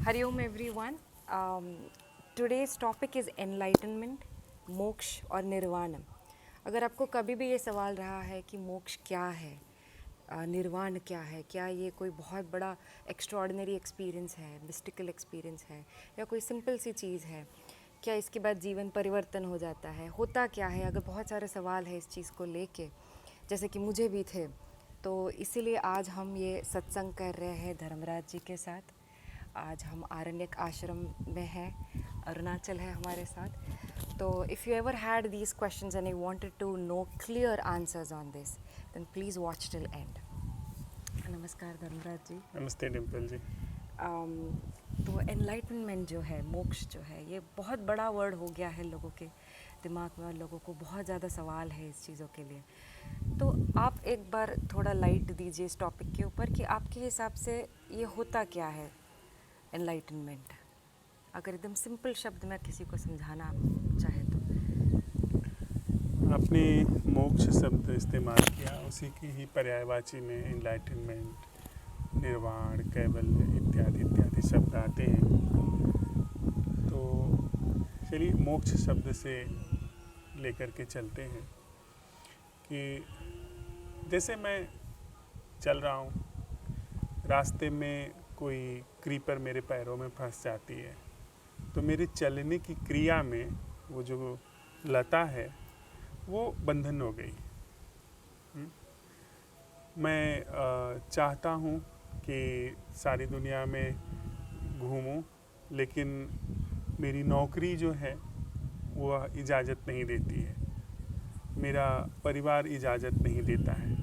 Hariom everyone. Today's topic is enlightenment, मोक्ष और निर्वाण. अगर आपको कभी भी ये सवाल रहा है कि मोक्ष क्या है, निर्वाण क्या है, क्या ये कोई बहुत बड़ा एक्स्ट्रॉर्डिनरी एक्सपीरियंस है, मिस्टिकल एक्सपीरियंस है या कोई सिंपल सी चीज़ है, क्या इसके बाद जीवन परिवर्तन हो जाता है, होता क्या है, अगर बहुत सारे सवाल है इस चीज़ को लेके, जैसे कि मुझे भी थे, तो इसीलिए आज हम ये सत्संग कर रहे हैं धर्मराज जी के साथ. आज हम आरण्यक आश्रम में हैं, अरुणाचल है हमारे साथ. तो if you ever had these questions and you wanted to know clear answers on this, then please watch till end. नमस्कार धर्मराज जी. नमस्ते डिम्पल जी. तो एनलाइटनमेंट जो है, मोक्ष जो है, ये बहुत बड़ा वर्ड हो गया है लोगों के दिमाग में और लोगों को बहुत ज़्यादा सवाल है इस चीज़ों के लिए. तो आप एक बार थोड़ा लाइट दीजिए इस टॉपिक के ऊपर कि आपके हिसाब से ये होता क्या है एनलाइटनमेंट, अगर एकदम सिंपल शब्द में किसी को समझाना चाहे तो. आपने मोक्ष शब्द इस्तेमाल किया, उसी की ही पर्यायवाची में एनलाइटनमेंट, निर्वाण, कैवल्य इत्यादि इत्यादि शब्द आते हैं. तो चलिए मोक्ष शब्द से लेकर के चलते हैं कि जैसे मैं चल रहा हूँ, रास्ते में कोई क्रीपर मेरे पैरों में फंस जाती है, तो मेरे चलने की क्रिया में वो जो लता है वो बंधन हो गई. मैं चाहता हूँ कि सारी दुनिया में घूमूं, लेकिन मेरी नौकरी जो है वह इजाज़त नहीं देती है, मेरा परिवार इजाज़त नहीं देता है.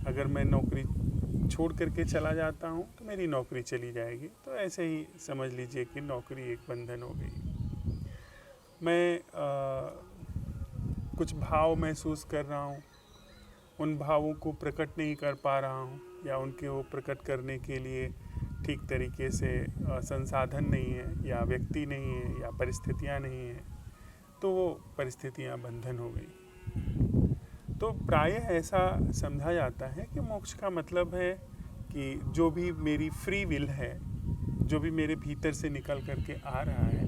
अगर मैं नौकरी छोड़ करके चला जाता हूँ तो मेरी नौकरी चली जाएगी. तो ऐसे ही समझ लीजिए कि नौकरी एक बंधन हो गई. मैं कुछ भाव महसूस कर रहा हूँ, उन भावों को प्रकट नहीं कर पा रहा हूँ या उनके वो प्रकट करने के लिए ठीक तरीके से संसाधन नहीं है या व्यक्ति नहीं है या परिस्थितियाँ नहीं हैं, तो वो परिस्थितियाँ बंधन हो गई. तो प्रायः ऐसा समझा जाता है कि मोक्ष का मतलब है कि जो भी मेरी फ्री विल है, जो भी मेरे भीतर से निकल करके आ रहा है,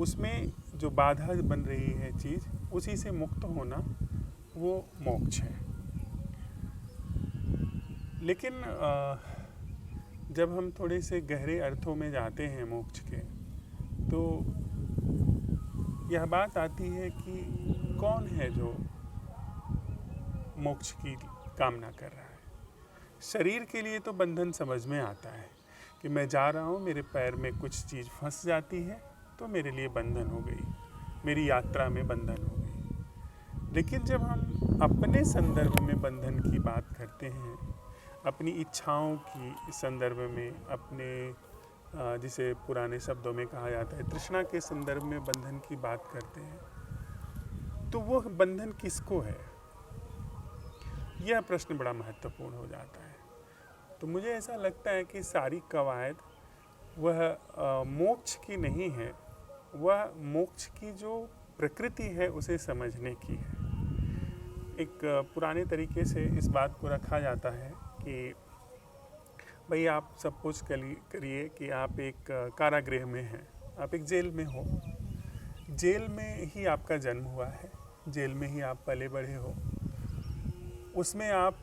उसमें जो बाधा बन रही है चीज़, उसी से मुक्त होना, वो मोक्ष है. लेकिन जब हम थोड़े से गहरे अर्थों में जाते हैं मोक्ष के, तो यह बात आती है कि कौन है जो मोक्ष की कामना कर रहा है. शरीर के लिए तो बंधन समझ में आता है कि मैं जा रहा हूँ, मेरे पैर में कुछ चीज़ फंस जाती है तो मेरे लिए बंधन हो गई, मेरी यात्रा में बंधन हो गई. लेकिन जब हम अपने संदर्भ में बंधन की बात करते हैं, अपनी इच्छाओं की संदर्भ में, अपने जिसे पुराने शब्दों में कहा जाता है तृष्णा के संदर्भ में बंधन की बात करते हैं, तो वो बंधन किसको है, यह प्रश्न बड़ा महत्वपूर्ण हो जाता है. तो मुझे ऐसा लगता है कि सारी कवायद वह मोक्ष की नहीं है, वह मोक्ष की जो प्रकृति है उसे समझने की है. एक पुराने तरीके से इस बात को रखा जाता है कि भाई आप सपोज करिए कि आप एक कारागृह में हैं, आप एक जेल में हो, जेल में ही आपका जन्म हुआ है, जेल में ही आप पले बढ़े हो. उसमें आप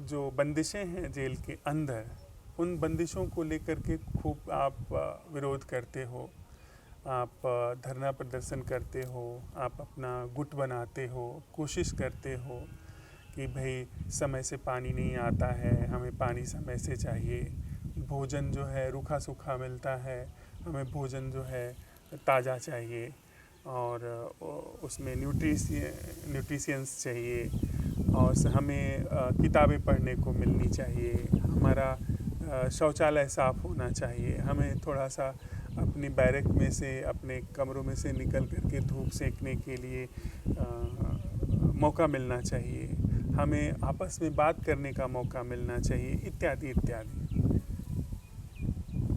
जो बंदिशें हैं जेल के अंदर, उन बंदिशों को लेकर के खूब आप विरोध करते हो, आप धरना प्रदर्शन करते हो, आप अपना गुट बनाते हो, कोशिश करते हो कि भाई समय से पानी नहीं आता है, हमें पानी समय से चाहिए, भोजन जो है रूखा सूखा मिलता है, हमें भोजन जो है ताज़ा चाहिए और उसमें न्यूट्रिशंस चाहिए और हमें किताबें पढ़ने को मिलनी चाहिए, हमारा शौचालय साफ़ होना चाहिए, हमें थोड़ा सा अपनी बैरक में से, अपने कमरों में से निकल करके धूप सेकने के लिए मौका मिलना चाहिए, हमें आपस में बात करने का मौका मिलना चाहिए, इत्यादि इत्यादि.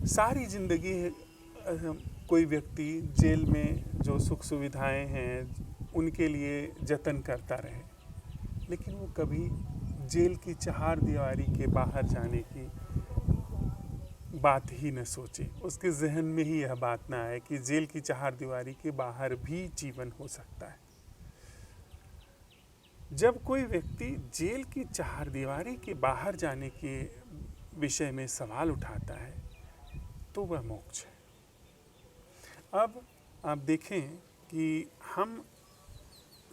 सारी ज़िंदगी कोई व्यक्ति जेल में जो सुख सुविधाएं हैं उनके लिए जतन करता रहे, लेकिन वो कभी जेल की चार दीवारी के बाहर जाने की बात ही न सोचे, उसके जहन में ही यह बात ना आए कि जेल की चारदीवारी के बाहर भी जीवन हो सकता है। जब कोई व्यक्ति जेल की चारदीवारी के बाहर जाने के विषय में सवाल उठाता है तो वह मोक्ष है। अब आप देखें कि हम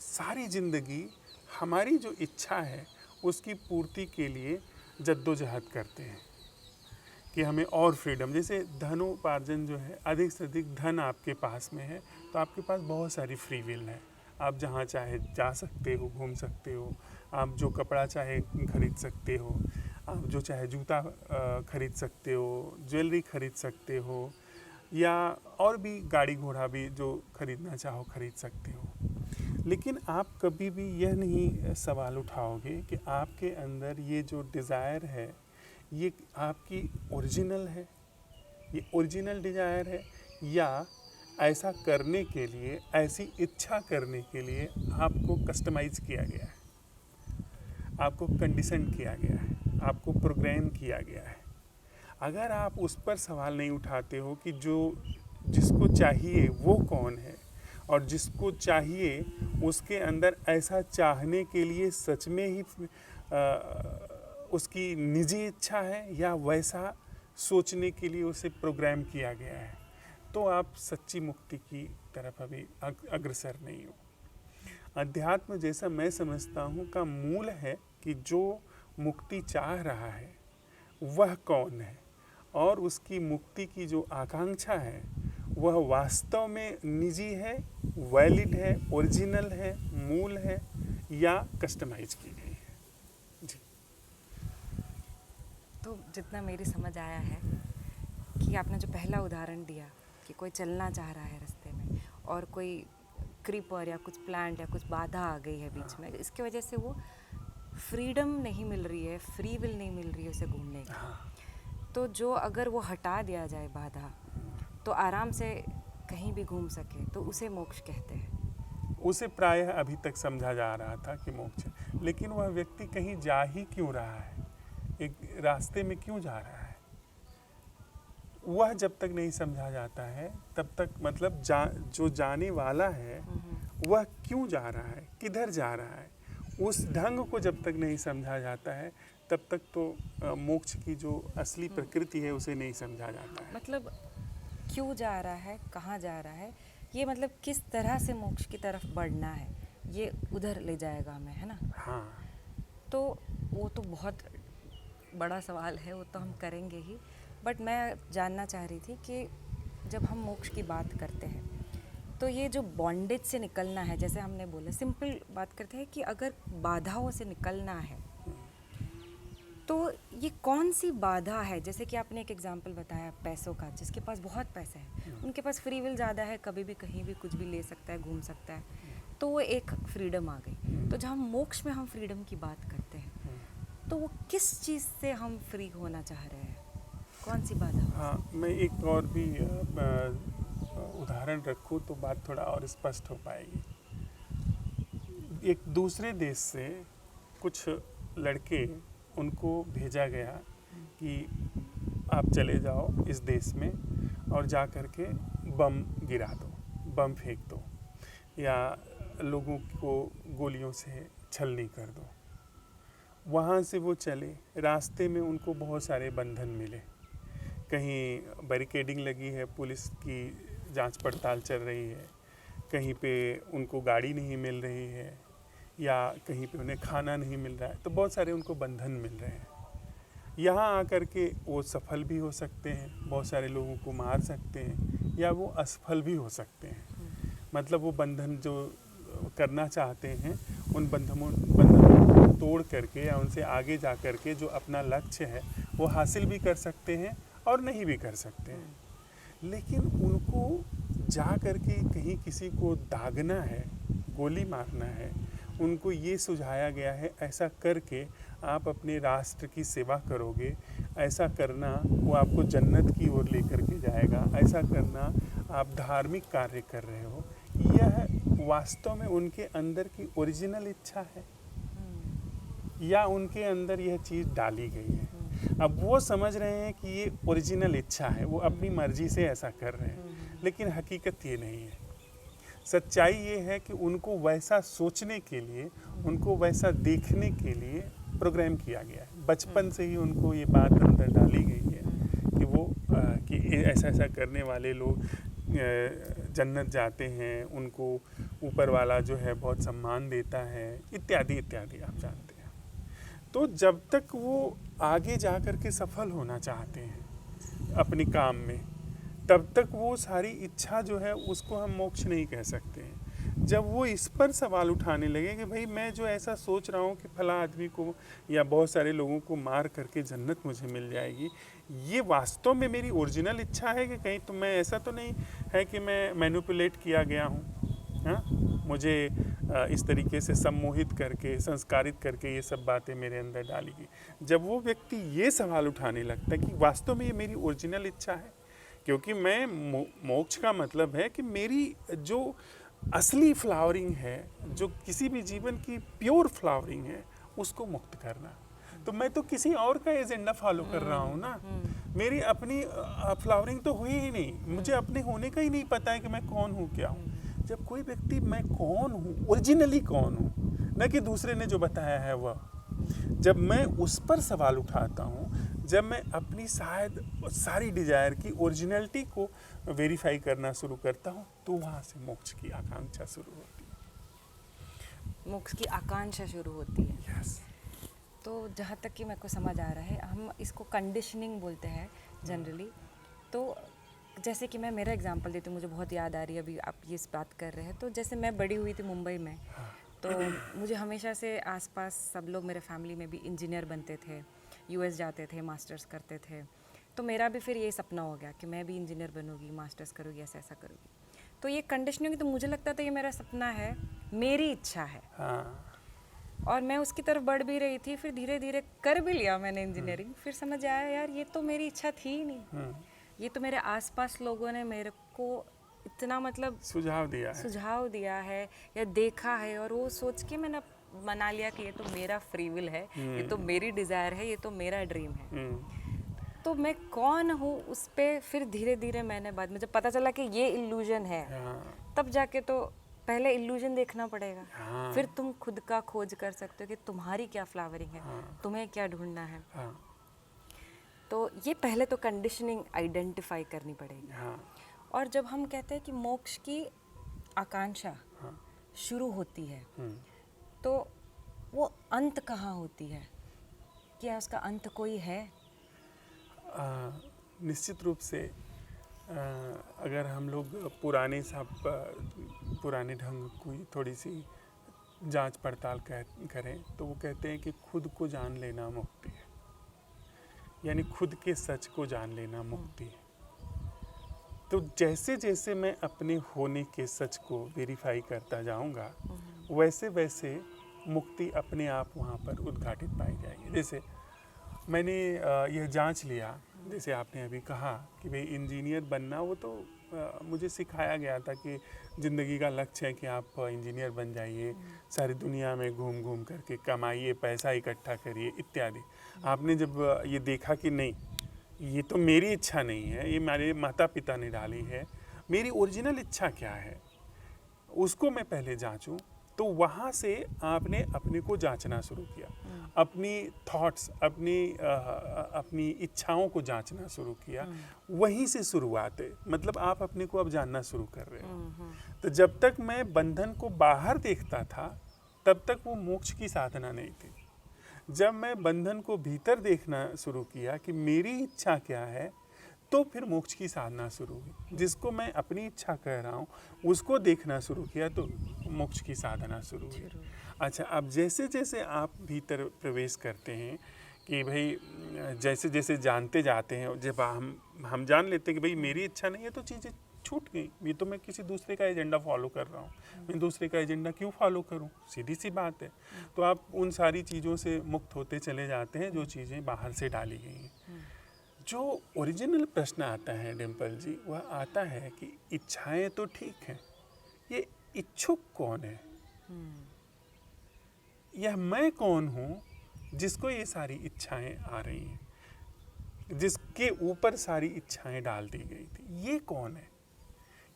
सारी जिंदगी हमारी जो इच्छा है उसकी पूर्ति के लिए जद्दोजहद करते हैं कि हमें और फ्रीडम, जैसे धनोपार्जन जो है, अधिक से अधिक धन आपके पास में है तो आपके पास बहुत सारी फ्री विल है। आप जहाँ चाहे जा सकते हो, घूम सकते हो, आप जो कपड़ा चाहे खरीद सकते हो, आप जो चाहे जूता खरीद सकते हो, ज्वेलरी खरीद सकते हो, या और भी गाड़ी घोड़ा भी जो खरीदना चाहो खरीद सकते हो। लेकिन आप कभी भी यह नहीं सवाल उठाओगे कि आपके अंदर ये जो डिज़ायर है ये आपकी ओरिजिनल है, ये ओरिजिनल डिज़ायर है, या ऐसा करने के लिए, ऐसी इच्छा करने के लिए आपको कस्टमाइज किया गया है, आपको कंडीशन किया गया है, आपको प्रोग्राम किया गया है। अगर आप उस पर सवाल नहीं उठाते हो कि जो जिसको चाहिए वो कौन है और जिसको चाहिए उसके अंदर ऐसा चाहने के लिए सच में ही उसकी निजी इच्छा है या वैसा सोचने के लिए उसे प्रोग्राम किया गया है, तो आप सच्ची मुक्ति की तरफ अभी अग्रसर नहीं हो। अध्यात्म, जैसा मैं समझता हूँ, का मूल है कि जो मुक्ति चाह रहा है वह कौन है और उसकी मुक्ति की जो आकांक्षा है वह वास्तव में निजी है, वैलिड है, ओरिजिनल है, मूल है, या कस्टमाइज की गई है। जी। तो जितना मेरी समझ आया है कि आपने जो पहला उदाहरण दिया कि कोई चलना चाह रहा है रास्ते में और कोई क्रीपर या कुछ प्लांट या कुछ बाधा आ गई है बीच में, इसकी वजह से वो फ्रीडम नहीं मिल रही है, फ्री विल नहीं मिल रही है उसे घूमने की। तो जो अगर वो हटा दिया जाए बाधा तो आराम से कहीं भी घूम सके, तो उसे मोक्ष कहते हैं। उसे प्रायः अभी तक समझा जा रहा था कि मोक्ष है, लेकिन वह व्यक्ति कहीं जा ही क्यों रहा है, एक रास्ते में क्यों जा रहा है, वह जब तक नहीं समझा जाता है तब तक, मतलब जो जाने वाला है वह क्यों जा रहा है, किधर जा रहा है, उस ढंग को जब तक नहीं समझा जाता है तब तक तो मोक्ष की जो असली प्रकृति है उसे नहीं समझा जाता है। मतलब क्यों जा रहा है, कहाँ जा रहा है, ये मतलब किस तरह से मोक्ष की तरफ बढ़ना है, ये उधर ले जाएगा हमें, है ना। हाँ। तो वो तो बहुत बड़ा सवाल है, वो तो हम करेंगे ही, बट मैं जानना चाह रही थी कि जब हम मोक्ष की बात करते हैं तो ये जो बॉन्डेज से निकलना है, जैसे हमने बोला, सिंपल बात करते हैं कि अगर बाधाओं से निकलना है तो ये कौन सी बाधा है। जैसे कि आपने एक एग्जांपल बताया पैसों का, जिसके पास बहुत पैसा है, उनके पास फ्री विल ज़्यादा है, कभी भी कहीं भी कुछ भी ले सकता है, घूम सकता है, तो वो एक फ्रीडम आ गई। तो जब हम मोक्ष में हम फ्रीडम की बात करते हैं तो वो किस चीज़ से हम फ्री होना चाह रहे हैं, कौन सी बाधा। हाँ, मैं एक और भी उदाहरण रखूँ तो बात थोड़ा और स्पष्ट हो पाएगी। एक दूसरे देश से कुछ लड़के, उनको भेजा गया कि आप चले जाओ इस देश में और जा कर के बम गिरा दो, बम फेंक दो, या लोगों को गोलियों से छलनी कर दो। वहाँ से वो चले, रास्ते में उनको बहुत सारे बंधन मिले, कहीं बैरिकेडिंग लगी है, पुलिस की जांच पड़ताल चल रही है, कहीं पे उनको गाड़ी नहीं मिल रही है, या कहीं पे उन्हें खाना नहीं मिल रहा है, तो बहुत सारे उनको बंधन मिल रहे हैं। यहाँ आकर के वो सफल भी हो सकते हैं, बहुत सारे लोगों को मार सकते हैं, या वो असफल भी हो सकते हैं। मतलब वो बंधन जो करना चाहते हैं उन बंधनों को तोड़ करके या उनसे आगे जा कर के जो अपना लक्ष्य है वो हासिल भी कर सकते हैं और नहीं भी कर सकते हैं। लेकिन उनको जा कर के कहीं किसी को दागना है, गोली मारना है, उनको ये सुझाया गया है ऐसा करके आप अपने राष्ट्र की सेवा करोगे, ऐसा करना वो आपको जन्नत की ओर लेकर के जाएगा, ऐसा करना आप धार्मिक कार्य कर रहे हो। यह वास्तव में उनके अंदर की ओरिजिनल इच्छा है या उनके अंदर यह चीज़ डाली गई है। अब वो समझ रहे हैं कि ये ओरिजिनल इच्छा है, वो अपनी मर्जी से ऐसा कर रहे हैं, लेकिन हकीकत ये नहीं है। सच्चाई ये है कि उनको वैसा सोचने के लिए, उनको वैसा देखने के लिए प्रोग्राम किया गया है। बचपन से ही उनको ये बात अंदर डाली गई है कि वो कि ऐसा ऐसा करने वाले लोग जन्नत जाते हैं, उनको ऊपर वाला जो है बहुत सम्मान देता है, इत्यादि इत्यादि, आप जानते हैं। तो जब तक वो आगे जा कर के सफल होना चाहते हैं अपने काम में, तब तक वो सारी इच्छा जो है उसको हम मोक्ष नहीं कह सकते हैं। जब वो इस पर सवाल उठाने लगे कि भाई मैं जो ऐसा सोच रहा हूँ कि फला आदमी को या बहुत सारे लोगों को मार करके जन्नत मुझे मिल जाएगी, ये वास्तव में मेरी ओरिजिनल इच्छा है कि कहीं तो मैं ऐसा तो नहीं है कि मैं मैनिपुलेट किया गया हूँ, हाँ, मुझे इस तरीके से सम्मोहित करके, संस्कारित करके ये सब बातें मेरे अंदर डाली गई। जब वो व्यक्ति ये सवाल उठाने लगता है कि वास्तव में ये मेरी ओरिजिनल इच्छा है, क्योंकि मैं मोक्ष का मतलब है कि मेरी जो असली फ्लावरिंग है, जो किसी भी जीवन की प्योर फ्लावरिंग है, उसको मुक्त करना। तो मैं तो किसी और का एजेंडा फॉलो कर रहा हूँ ना, मेरी अपनी फ्लावरिंग तो हुई ही नहीं, मुझे अपने होने का ही नहीं पता है कि मैं कौन हूँ, क्या हूँ। जब कोई व्यक्ति मैं कौन हूँ, ओरिजिनली कौन हूँ, न कि दूसरे ने जो बताया है वह, जब मैं उस पर सवाल उठाता हूँ, जब मैं अपनी शायद सारी डिजायर की ओरिजिनलिटी को वेरीफाई करना शुरू करता हूँ, तो वहाँ से मोक्ष की आकांक्षा शुरू होती है। मोक्ष की आकांक्षा शुरू होती है। यस। तो जहाँ तक कि मेरे को समझ आ रहा है, हम इसको कंडीशनिंग बोलते हैं जनरली। तो जैसे कि मैं मेरा एग्जांपल देती हूँ, मुझे बहुत याद आ रही है अभी आप ये इस बात कर रहे हैं। तो जैसे मैं बड़ी हुई थी मुंबई में, तो मुझे हमेशा से आसपास सब लोग मेरे फैमिली में भी इंजीनियर बनते थे, यूएस जाते थे, मास्टर्स करते थे। तो मेरा भी फिर ये सपना हो गया कि मैं भी इंजीनियर बनूंगी, मास्टर्स करूँगी, ऐसा ऐसा करूँगी। तो ये कंडीशनिंग, तो मुझे लगता था ये मेरा सपना है, मेरी इच्छा है, हाँ। और मैं उसकी तरफ बढ़ भी रही थी। फिर धीरे धीरे कर भी लिया मैंने इंजीनियरिंग। फिर समझ आया यार ये तो मेरी इच्छा थी ही नहीं, ये तो मेरे आसपास लोगों ने मेरे को इतना मतलब सुझाव दिया है या देखा है, और वो सोच के मैंने मना लिया कि ये तो मेरा फ्री विल है, ये तो मेरी डिज़ायर है, ये तो मेरा ड्रीम है। तो मैं कौन हूँ उस पर फिर धीरे धीरे मैंने बाद में जब पता चला कि ये इल्यूजन है, तब जाके तो पहले इल्यूजन देखना पड़ेगा, फिर तुम खुद का खोज कर सकते हो कि तुम्हारी क्या फ्लावरिंग है, तुम्हें क्या ढूंढना है। तो ये पहले तो कंडीशनिंग आइडेंटिफाई करनी पड़ेगी। और जब हम कहते हैं कि मोक्ष की आकांक्षा शुरू होती है, तो वो अंत कहाँ होती है? क्या उसका अंत कोई है? निश्चित रूप से अगर हम लोग पुराने ढंग की थोड़ी सी जांच पड़ताल करें, तो वो कहते हैं कि खुद को जान लेना मुक्ति है, यानी खुद के सच को जान लेना मुक्ति है। तो जैसे जैसे मैं अपने होने के सच को वेरीफाई करता जाऊंगा, वैसे वैसे मुक्ति अपने आप वहाँ पर उद्घाटित पाई जाएगी। जैसे मैंने यह जांच लिया, जैसे आपने अभी कहा कि भाई इंजीनियर बनना, वो तो मुझे सिखाया गया था कि ज़िंदगी का लक्ष्य है कि आप इंजीनियर बन जाइए, सारी दुनिया में घूम घूम करके कमाइए, पैसा इकट्ठा करिए, इत्यादि। आपने जब ये देखा कि नहीं, ये तो मेरी इच्छा नहीं है, ये मेरे माता पिता ने डाली है, मेरी ओरिजिनल इच्छा क्या है उसको मैं पहले जांचूं, तो वहाँ से आपने अपने को जांचना शुरू किया, अपनी थॉट्स, अपनी इच्छाओं को जांचना शुरू किया। वहीं से शुरुआत है, मतलब आप अपने को अब जानना शुरू कर रहे हो। तो जब तक मैं बंधन को बाहर देखता था, तब तक वो मोक्ष की साधना नहीं थी। जब मैं बंधन को भीतर देखना शुरू किया कि मेरी इच्छा क्या है, तो फिर मोक्ष की साधना शुरू हुई। जिसको मैं अपनी इच्छा कह रहा हूँ उसको देखना शुरू किया, तो मोक्ष की साधना शुरू हुई। अच्छा, अब जैसे जैसे आप भीतर प्रवेश करते हैं कि भाई जैसे जैसे जानते जाते हैं, जब हम जान लेते हैं कि भाई मेरी इच्छा नहीं है, तो चीज़ें छूट गई। ये तो मैं किसी दूसरे का एजेंडा फॉलो कर रहा हूँ, मैं दूसरे का एजेंडा क्यों फॉलो करूँ, सीधी सी बात है। तो आप उन सारी चीज़ों से मुक्त होते चले जाते हैं जो चीज़ें बाहर से डाली गई हैं। जो ओरिजिनल प्रश्न आता है डिम्पल जी, वह आता है कि इच्छाएं तो ठीक हैं, ये इच्छुक कौन है? यह मैं कौन हूँ जिसको ये सारी इच्छाएं आ रही हैं? जिसके ऊपर सारी इच्छाएं डाल दी गई थी। ये कौन है?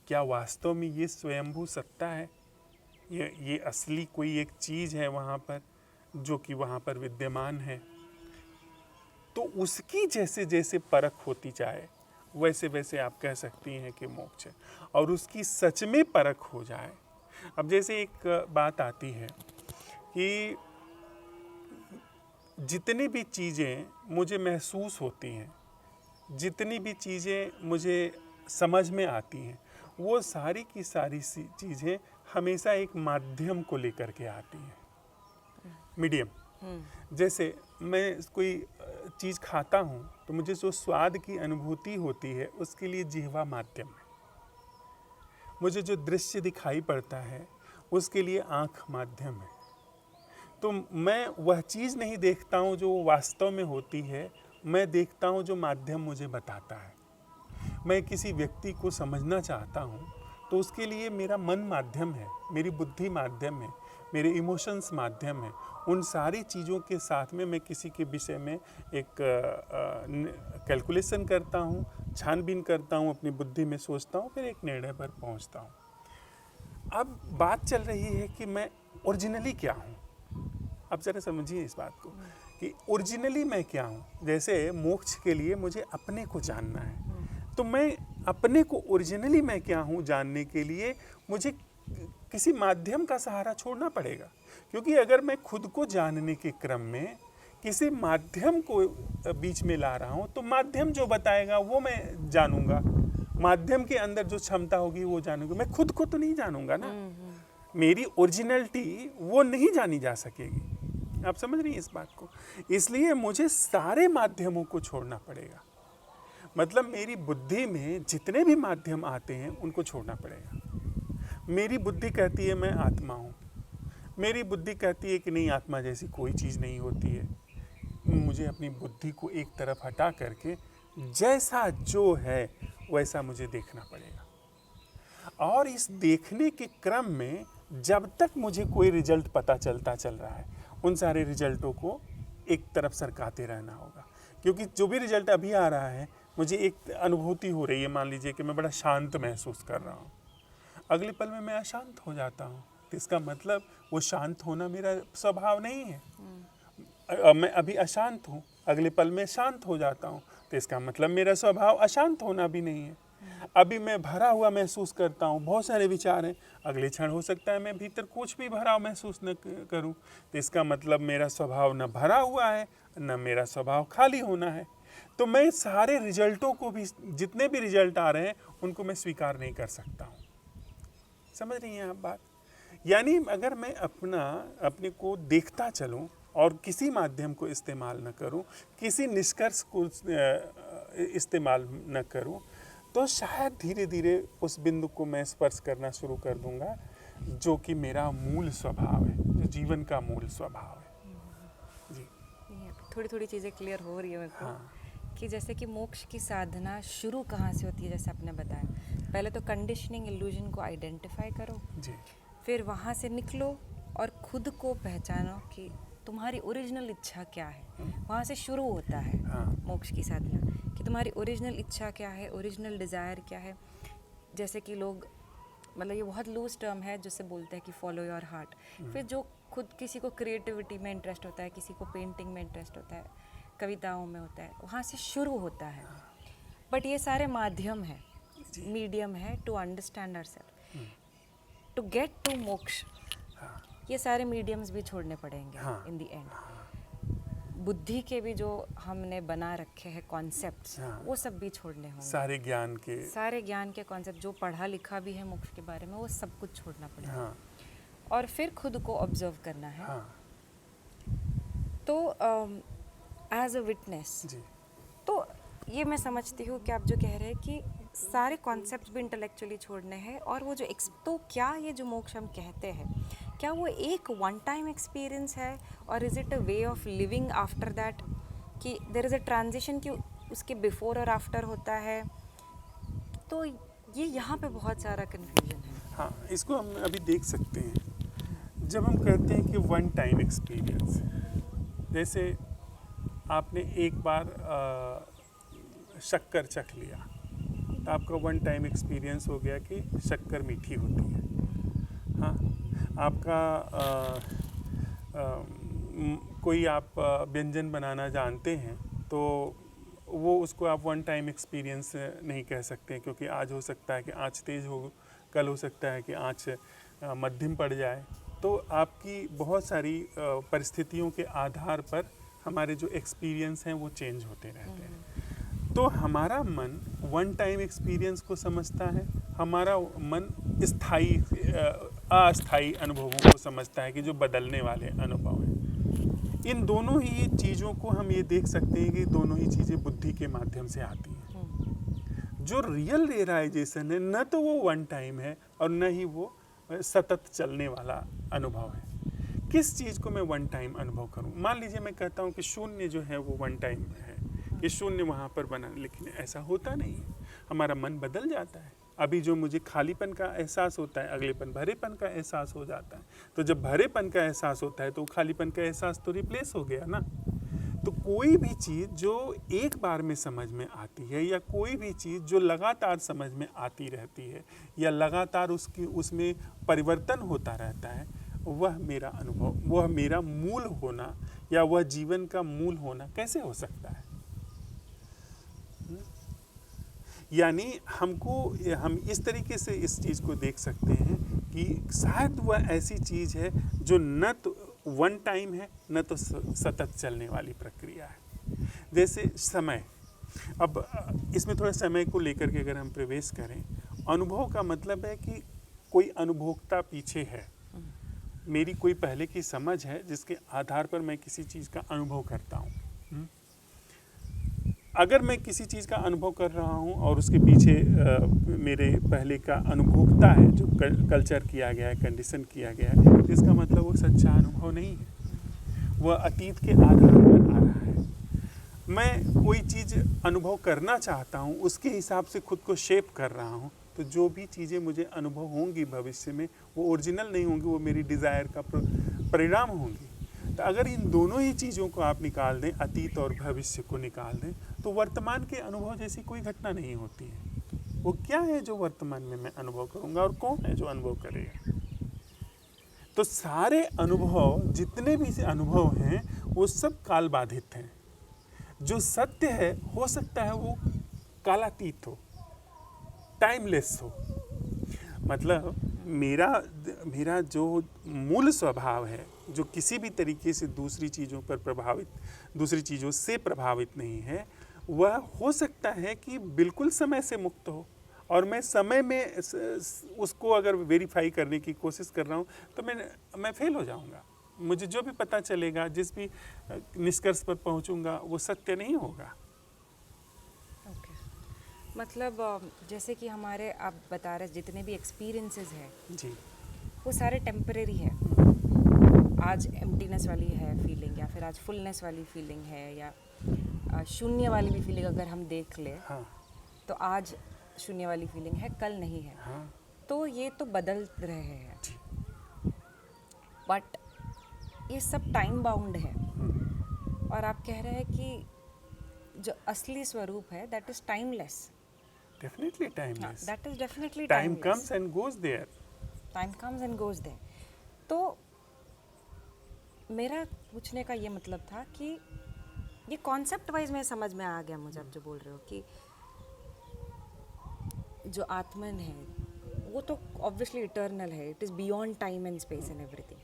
क्या वास्तव में ये स्वयंभू सत्ता है? ये असली कोई एक चीज है वहां पर, जो कि वहां पर विद्यमान है? तो उसकी जैसे जैसे परख होती जाए, वैसे वैसे आप कह सकती हैं कि मोक्ष है, और उसकी सच में परख हो जाए। अब जैसे एक बात आती है कि जितनी भी चीज़ें मुझे महसूस होती हैं, जितनी भी चीज़ें मुझे समझ में आती हैं, वो सारी की सारी चीज़ें हमेशा एक माध्यम को लेकर के आती हैं, मीडियम। जैसे मैं कोई चीज़ खाता हूँ तो मुझे जो स्वाद की अनुभूति होती है उसके लिए जिह्वा माध्यम है। मुझे जो दृश्य दिखाई पड़ता है उसके लिए आँख माध्यम है। तो मैं वह चीज़ नहीं देखता हूँ जो वास्तव में होती है, मैं देखता हूँ जो माध्यम मुझे बताता है। मैं किसी व्यक्ति को समझना चाहता हूँ तो उसके लिए मेरा मन माध्यम है, मेरी बुद्धि माध्यम है, मेरे इमोशंस माध्यम है। उन सारी चीज़ों के साथ में मैं किसी के विषय में एक कैलकुलेशन करता हूँ, छानबीन करता हूँ, अपनी बुद्धि में सोचता हूँ, फिर एक निर्णय पर पहुँचता हूँ। अब बात चल रही है कि मैं ओरिजिनली क्या हूँ। अब ज़रा समझिए इस बात को कि ओरिजिनली मैं क्या हूँ। जैसे मोक्ष के लिए मुझे अपने को जानना है, तो मैं अपने को ओरिजिनली मैं क्या हूँ जानने के लिए मुझे किसी माध्यम का सहारा छोड़ना पड़ेगा। क्योंकि अगर मैं खुद को जानने के क्रम में किसी माध्यम को बीच में ला रहा हूँ तो माध्यम जो बताएगा वो मैं जानूंगा, माध्यम के अंदर जो क्षमता होगी वो जानूंगा। मैं खुद को तो नहीं जानूंगा ना, मेरी ओरिजिनलिटी वो नहीं जानी जा सकेगी। आप समझ रही हैं इस बात को? इसलिए मुझे सारे माध्यमों को छोड़ना पड़ेगा। मतलब मेरी बुद्धि में जितने भी माध्यम आते हैं उनको छोड़ना पड़ेगा। मेरी बुद्धि कहती है मैं आत्मा हूँ, मेरी बुद्धि कहती है कि नहीं, आत्मा जैसी कोई चीज़ नहीं होती है। मुझे अपनी बुद्धि को एक तरफ हटा करके जैसा जो है वैसा मुझे देखना पड़ेगा। और इस देखने के क्रम में जब तक मुझे कोई रिजल्ट पता चलता चल रहा है, उन सारे रिजल्टों को एक तरफ सरकाते रहना होगा। क्योंकि जो भी रिजल्ट अभी आ रहा है, मुझे एक अनुभूति हो रही है, मान लीजिए कि मैं बड़ा शांत महसूस कर रहा हूँ, अगले पल में मैं अशांत हो जाता हूँ, तो इसका मतलब वो शांत होना मेरा स्वभाव नहीं है। मैं अभी अशांत हूँ, अगले पल में शांत हो जाता हूँ, तो इसका मतलब मेरा स्वभाव अशांत होना भी नहीं है। अभी मैं भरा हुआ महसूस करता हूँ, बहुत सारे विचार हैं, अगले क्षण हो सकता है मैं भीतर कुछ भी भरा महसूस न करूँ, तो इसका मतलब मेरा स्वभाव न भरा हुआ है न मेरा स्वभाव खाली होना है। तो मैं सारे रिजल्टों को भी, जितने भी रिजल्ट आ रहे हैं उनको मैं स्वीकार नहीं कर सकता हूँ। समझ रही हैं आप बात? यानी अगर मैं अपने को देखता चलूँ और किसी माध्यम को इस्तेमाल न करूँ, किसी निष्कर्ष को इस्तेमाल न करूँ, तो शायद धीरे धीरे उस बिंदु को मैं स्पर्श करना शुरू कर दूंगा जो कि मेरा मूल स्वभाव है, जो जीवन का मूल स्वभाव है। जी, थोड़ी थोड़ी चीज़ें क्लियर हो रही है मेरे को। हाँ। कि जैसे कि मोक्ष की साधना शुरू कहाँ से होती है, जैसे आपने बताया, पहले तो कंडीशनिंग इल्यूजन को आइडेंटिफाई करो, जी, फिर वहाँ से निकलो और खुद को पहचानो कि तुम्हारी ओरिजिनल इच्छा क्या है। वहाँ से शुरू होता है मोक्ष की साधना, कि तुम्हारी ओरिजिनल इच्छा क्या है, ओरिजिनल डिज़ायर क्या है। जैसे कि लोग, मतलब ये बहुत लूज टर्म है जिससे बोलते हैं कि फॉलो योर हार्ट। फिर जो खुद, किसी को क्रिएटिविटी में इंटरेस्ट होता है, किसी को पेंटिंग में इंटरेस्ट होता है, कविताओं में होता है, वहाँ से शुरू होता है। बट ये सारे माध्यम है, मीडियम है to understand ourselves, to get to moksha. ये सारे मीडियम्स भी छोड़ने पड़ेंगे इन द एंड। बुद्धि के भी जो हमने बना रखे हैं कॉन्सेप्ट्स, वो सब भी छोड़ने होंगे। सारे ज्ञान के कॉन्सेप्ट, जो पढ़ा लिखा भी है मोक्ष के बारे में, वो सब कुछ छोड़ना पड़ेगा। और फिर खुद को ऑब्जर्व करना है। तो एज अ विटनेस, तो ये मैं समझती हूँ कि आप जो कह रहे हैं कि सारे कॉन्सेप्ट्स भी इंटेलेक्चुअली छोड़ने हैं, और वो जो तो क्या ये जो मोक्ष हम कहते हैं, क्या वो एक वन टाइम एक्सपीरियंस है, और is it a way of living after that, कि देयर इज़ अ ट्रांजिशन, कि उसके बिफोर और आफ्टर होता है? तो ये यहाँ पे बहुत सारा कन्फ्यूजन है। हाँ, इसको हम अभी देख सकते हैं। जब हम कहते हैं कि वन टाइम एक्सपीरियंस, जैसे आपने एक बार शक्कर चख लिया तो आपका वन टाइम एक्सपीरियंस हो गया कि शक्कर मीठी होती है। हाँ, आपका कोई आप व्यंजन बनाना जानते हैं तो वो उसको आप वन टाइम एक्सपीरियंस नहीं कह सकते, क्योंकि आज हो सकता है कि आँच तेज़ हो, कल हो सकता है कि आँच मध्यम पड़ जाए। तो आपकी बहुत सारी परिस्थितियों के आधार पर हमारे जो एक्सपीरियंस हैं वो चेंज होते रहते हैं। तो हमारा मन वन टाइम एक्सपीरियंस को समझता है, हमारा मन स्थायी अस्थायी अनुभवों को समझता है कि जो बदलने वाले अनुभव हैं। इन दोनों ही चीज़ों को हम ये देख सकते हैं कि दोनों ही चीज़ें बुद्धि के माध्यम से आती हैं। जो रियल रियलाइजेशन है न तो वो वन टाइम है और न ही वो सतत चलने वाला अनुभव है। किस चीज़ को मैं वन टाइम अनुभव करूं? मान लीजिए मैं कहता हूं कि शून्य जो है वो वन टाइम है, कि शून्य वहाँ पर बना, लेकिन ऐसा होता नहीं है। हमारा मन बदल जाता है। अभी जो मुझे खालीपन का एहसास होता है, अगले पल भरेपन का एहसास हो जाता है। तो जब भरेपन का एहसास होता है तो खालीपन का एहसास तो रिप्लेस हो गया ना। तो कोई भी चीज़ जो एक बार में समझ में आती है, या कोई भी चीज़ जो लगातार समझ में आती रहती है, या लगातार उसमें परिवर्तन होता रहता है, वह मेरा अनुभव, वह मेरा मूल होना, या वह जीवन का मूल होना कैसे हो सकता है? यानी हम इस तरीके से इस चीज़ को देख सकते हैं कि शायद वह ऐसी चीज़ है जो न तो वन टाइम है, न तो सतत चलने वाली प्रक्रिया है। जैसे समय, अब इसमें थोड़ा समय को लेकर के अगर हम प्रवेश करें, अनुभव का मतलब है कि कोई अनुभोक्ता पीछे है, मेरी कोई पहले की समझ है जिसके आधार पर मैं किसी चीज़ का अनुभव करता हूँ। अगर मैं किसी चीज़ का अनुभव कर रहा हूँ और उसके पीछे मेरे पहले का अनुभोक्ता है जो कल्चर किया गया है, कंडीशन किया गया है, तो इसका मतलब वो सच्चा अनुभव नहीं है, वह अतीत के आधार पर आ रहा है। मैं कोई चीज़ अनुभव करना चाहता हूँ, उसके हिसाब से खुद को शेप कर रहा हूँ, तो जो भी चीज़ें मुझे अनुभव होंगी भविष्य में वो ओरिजिनल नहीं होंगी, वो मेरी डिज़ायर का परिणाम होंगी। तो अगर इन दोनों ही चीज़ों को आप निकाल दें, अतीत और भविष्य को निकाल दें, तो वर्तमान के अनुभव जैसी कोई घटना नहीं होती है। वो क्या है जो वर्तमान में मैं अनुभव करूँगा, और कौन है जो अनुभव करेगा? तो सारे अनुभव, जितने भी से अनुभव हैं, वो सब काल बाधित हैं। जो सत्य है, हो सकता है वो कालातीत हो, टाइमलेस हो। मतलब मेरा जो मूल स्वभाव है, जो किसी भी तरीके से दूसरी चीज़ों से प्रभावित नहीं है, वह हो सकता है कि बिल्कुल समय से मुक्त हो, और मैं समय में उसको अगर वेरीफाई करने की कोशिश कर रहा हूँ तो मैं फेल हो जाऊँगा। मुझे जो भी पता चलेगा, जिस भी निष्कर्ष पर पहुँचूँगा, वो सत्य नहीं होगा। मतलब जैसे कि हमारे आप बता रहे जितने भी एक्सपीरियंसेस हैं जी, वो सारे टेम्परेरी है। आज एम्प्टीनेस वाली है फीलिंग, या फिर आज फुलनेस वाली फीलिंग है, या शून्य वाली भी फीलिंग अगर हम देख लें, हाँ, तो आज शून्य वाली फीलिंग है, कल नहीं है। हाँ, तो ये तो बदल रहे हैं, बट ये सब टाइम बाउंड है। और आप कह रहे हैं कि जो असली स्वरूप है that is timeless. Definitely timeless. That is definitely time comes and goes there. Time comes and goes there. तो मेरा पूछने का ये मतलब था कि ये कॉन्सेप्ट वाइज में समझ में आ गया मुझे, आप जो बोल रहे हो कि जो आत्मन है वो तो ऑब्वियसली इटर्नल है, it is beyond time and space and everything.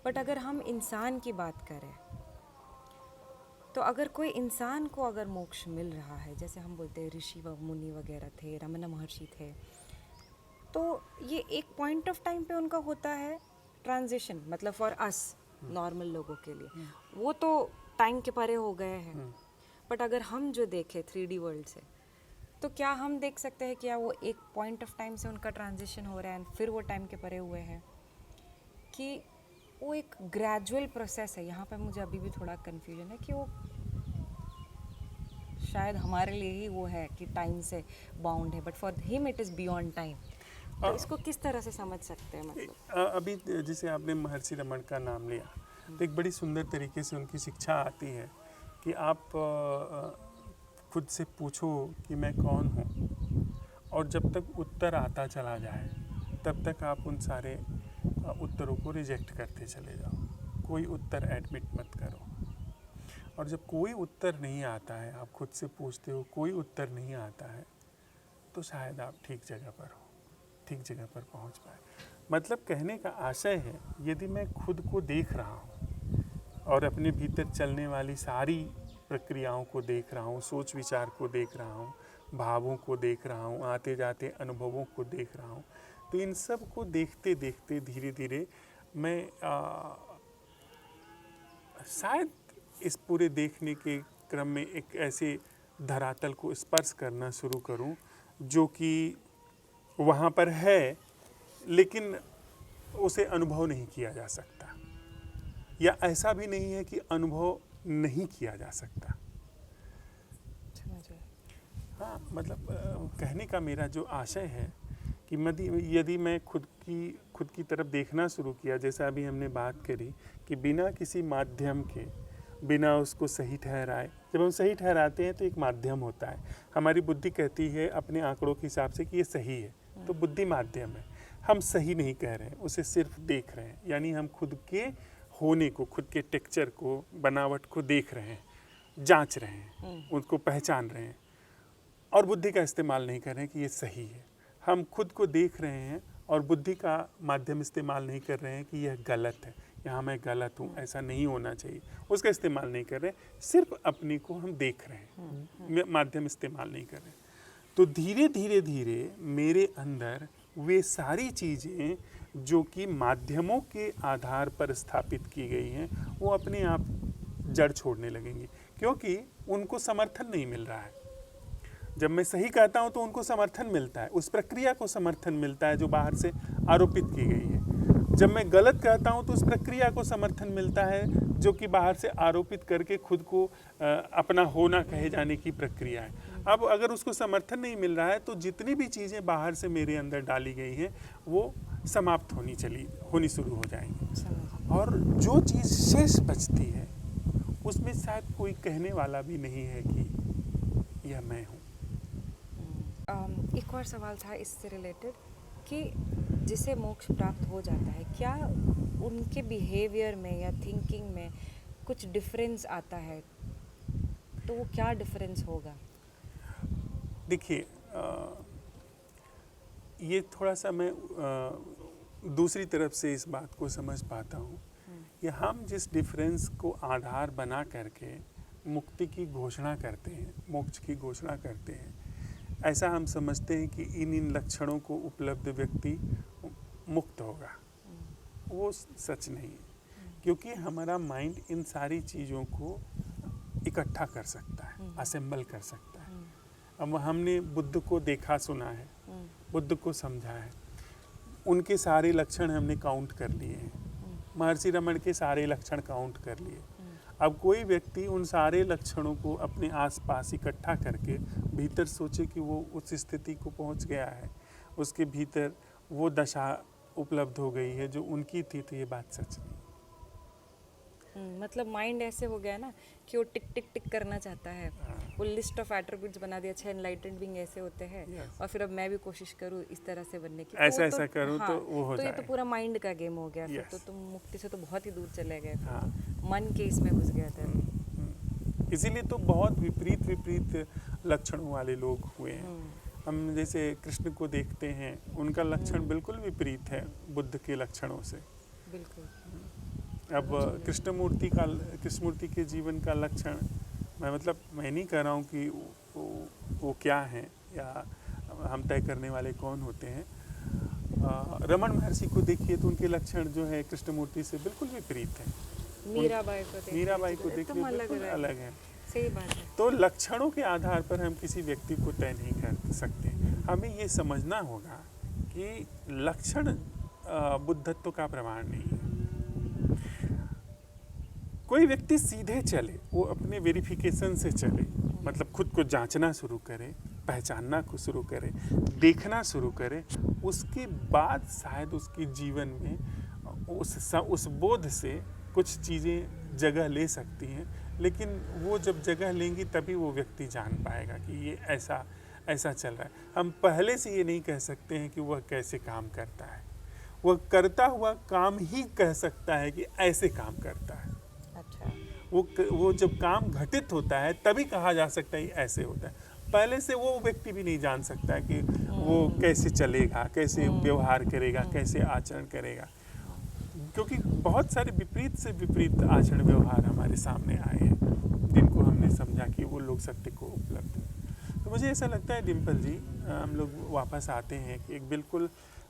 But अगर हम इंसान की बात करें, तो अगर कोई इंसान को अगर मोक्ष मिल रहा है, जैसे हम बोलते हैं ऋषि व मुनि वगैरह थे, रमन महर्षि थे, तो ये एक पॉइंट ऑफ टाइम पे उनका होता है ट्रांजिशन, मतलब फॉर अस नॉर्मल लोगों के लिए वो तो टाइम के परे हो गए हैं। बट अगर हम जो देखें 3D वर्ल्ड से, तो क्या हम देख सकते हैं क्या वो एक पॉइंट ऑफ टाइम से उनका ट्रांजिशन हो रहा है और फिर वो टाइम के परे हुए हैं, कि वो एक ग्रेजुअल प्रोसेस है? यहाँ पे मुझे अभी भी थोड़ा कन्फ्यूजन है कि वो शायद हमारे लिए ही वो है कि टाइम से बाउंड है, but for him it is beyond time. तो इसको किस तरह से समझ सकते हैं? मतलब अभी जैसे आपने महर्षि रमन का नाम लिया, तो एक बड़ी सुंदर तरीके से उनकी शिक्षा आती है कि आप खुद से पूछो कि मैं कौन हूँ, और जब तक उत्तर आता चला जाए तब तक आप उन सारे उत्तरों को रिजेक्ट करते चले जाओ। कोई उत्तर एडमिट मत करो। और जब कोई उत्तर नहीं आता है, आप खुद से पूछते हो कोई उत्तर नहीं आता है, तो शायद आप ठीक जगह पर हो, ठीक जगह पर पहुंच पाए। मतलब कहने का आशय है, यदि मैं खुद को देख रहा हूँ और अपने भीतर चलने वाली सारी प्रक्रियाओं को देख रहा हूँ, सोच विचार को देख रहा हूँ, भावों को देख रहा हूँ, आते जाते अनुभवों को देख रहा हूँ, तो इन सब को देखते देखते धीरे धीरे मैं शायद इस पूरे देखने के क्रम में एक ऐसे धरातल को स्पर्श करना शुरू करूं जो कि वहाँ पर है लेकिन उसे अनुभव नहीं किया जा सकता, या ऐसा भी नहीं है कि अनुभव नहीं किया जा सकता। हाँ, मतलब कहने का मेरा जो आशय है कि यदि मैं खुद की तरफ देखना शुरू किया, जैसा अभी हमने बात करी कि बिना किसी माध्यम के, बिना उसको सही ठहराए, जब हम सही ठहराते हैं तो एक माध्यम होता है। हमारी बुद्धि कहती है अपने आंकड़ों के हिसाब से कि ये सही है, तो बुद्धि माध्यम है। हम सही नहीं कह रहे हैं, उसे सिर्फ देख रहे हैं, यानी हम खुद के होने को, खुद के टेक्सचर को, बनावट को देख रहे हैं, जांच रहे हैं, उनको पहचान रहे हैं, और बुद्धि का इस्तेमाल नहीं कर रहे हैं कि ये सही है। हम खुद को देख रहे हैं और बुद्धि का माध्यम इस्तेमाल नहीं कर रहे हैं कि यह गलत है, यहाँ मैं गलत हूँ, ऐसा नहीं होना चाहिए, उसका इस्तेमाल नहीं कर रहे, सिर्फ अपने को हम देख रहे हैं, माध्यम इस्तेमाल नहीं कर रहे। तो धीरे धीरे धीरे मेरे अंदर वे सारी चीज़ें जो कि माध्यमों के आधार पर स्थापित की गई हैं, वो अपने आप जड़ छोड़ने लगेंगी, क्योंकि उनको समर्थन नहीं मिल रहा है। जब मैं सही कहता हूँ तो उनको समर्थन मिलता है, उस प्रक्रिया को समर्थन मिलता है जो बाहर से आरोपित की गई है। जब मैं गलत कहता हूँ तो उस प्रक्रिया को समर्थन मिलता है जो कि बाहर से आरोपित करके खुद को अपना होना कहे जाने की प्रक्रिया है। अब अगर उसको समर्थन नहीं मिल रहा है तो जितनी भी चीज़ें बाहर से मेरे अंदर डाली गई हैं वो समाप्त होनी शुरू हो जाएंगी, और जो चीज़ शेष बचती है उसमें शायद कोई कहने वाला भी नहीं है कि यह मैं हूँ। एक और सवाल था इससे रिलेटेड कि जिसे मोक्ष प्राप्त हो जाता है, क्या उनके बिहेवियर में या थिंकिंग में कुछ डिफरेंस आता है? तो वो क्या डिफरेंस होगा? देखिए, ये थोड़ा सा मैं दूसरी तरफ से इस बात को समझ पाता हूँ कि हम जिस डिफरेंस को आधार बना करके मुक्ति की घोषणा करते हैं, मोक्ष की घोषणा करते हैं, ऐसा हम समझते हैं कि इन लक्षणों को उपलब्ध व्यक्ति मुक्त होगा। वो सच नहीं है, क्योंकि हमारा माइंड इन सारी चीज़ों को इकट्ठा कर सकता है, असेंबल कर सकता है। अब हमने बुद्ध को देखा सुना है, बुद्ध को समझा है, उनके सारे लक्षण हमने काउंट कर लिए हैं, महर्षि रमण के सारे लक्षण काउंट कर लिए। अब कोई व्यक्ति उन सारे लक्षणों को अपने आसपास इकट्ठा करके भीतर सोचे कि वो उस स्थिति को पहुंच गया है, उसके भीतर वो दशा उपलब्ध हो गई है जो उनकी थी, तो ये बात सच नहीं। मतलब माइंड ऐसे हो गया ना कि वो टिक टिक टिक करना चाहता है, वो लिस्ट ऑफ एट्रीब्यूट्स बना दिया, अच्छा एनलाइटेंड बीइंग ऐसे होते हैं, और फिर अब मैं भी कोशिश करूँ इस तरह से बनने की, ऐसा ऐसा करूँ तो वो हो तो जाए। ये तो पूरा माइंड का गेम हो गया फिर तो तुम मुक्ति से तो बहुत ही दूर चले गए, मन के इसमें घुस गया था। इसीलिए तो बहुत विपरीत लक्षणों वाले लोग हुए हैं। हम जैसे कृष्ण को देखते हैं, उनका लक्षण बिल्कुल विपरीत है बुद्ध के लक्षणों से। बिल्कुल। अब कृष्णमूर्ति के जीवन का लक्षण मैं नहीं कह रहा हूँ कि वो क्या हैं या हम तय करने वाले कौन होते हैं। रमण महर्षि को देखिए तो उनके लक्षण जो है कृष्णमूर्ति से बिल्कुल विपरीत हैं। मीराबाई को देखिए बिल्कुल अलग है। सही बात है। तो लक्षणों के आधार पर हम किसी व्यक्ति को तय नहीं कर सकते। हमें ये समझना होगा कि लक्षण बुद्धत्व का प्रमाण नहीं है। कोई व्यक्ति सीधे चले, वो अपने वेरिफिकेशन से चले, मतलब खुद को जांचना शुरू करे, पहचानना को शुरू करे, देखना शुरू करे, उसके बाद शायद उसके जीवन में उस बोध से कुछ चीज़ें जगह ले सकती हैं, लेकिन वो जब जगह लेंगी तभी वो व्यक्ति जान पाएगा कि ये ऐसा ऐसा चल रहा है। हम पहले से ये नहीं कह सकते हैं कि वह कैसे काम करता है, वह करता हुआ काम ही कह सकता है कि ऐसे काम करता है। अच्छा। वो जब काम घटित होता है तभी कहा जा सकता है ऐसे होता है। पहले से वो व्यक्ति भी नहीं जान सकता है कि वो कैसे चलेगा, कैसे व्यवहार करेगा, कैसे आचरण करेगा, क्योंकि बहुत सारे विपरीत से विपरीत आचरण व्यवहार हमारे सामने आए हैं जिनको हमने समझा कि वो लोग सत्य को उपलब्ध हैं। तो मुझे ऐसा लगता है डिम्पल जी, हम लोग वापस आते हैं कि एक बिल्कुल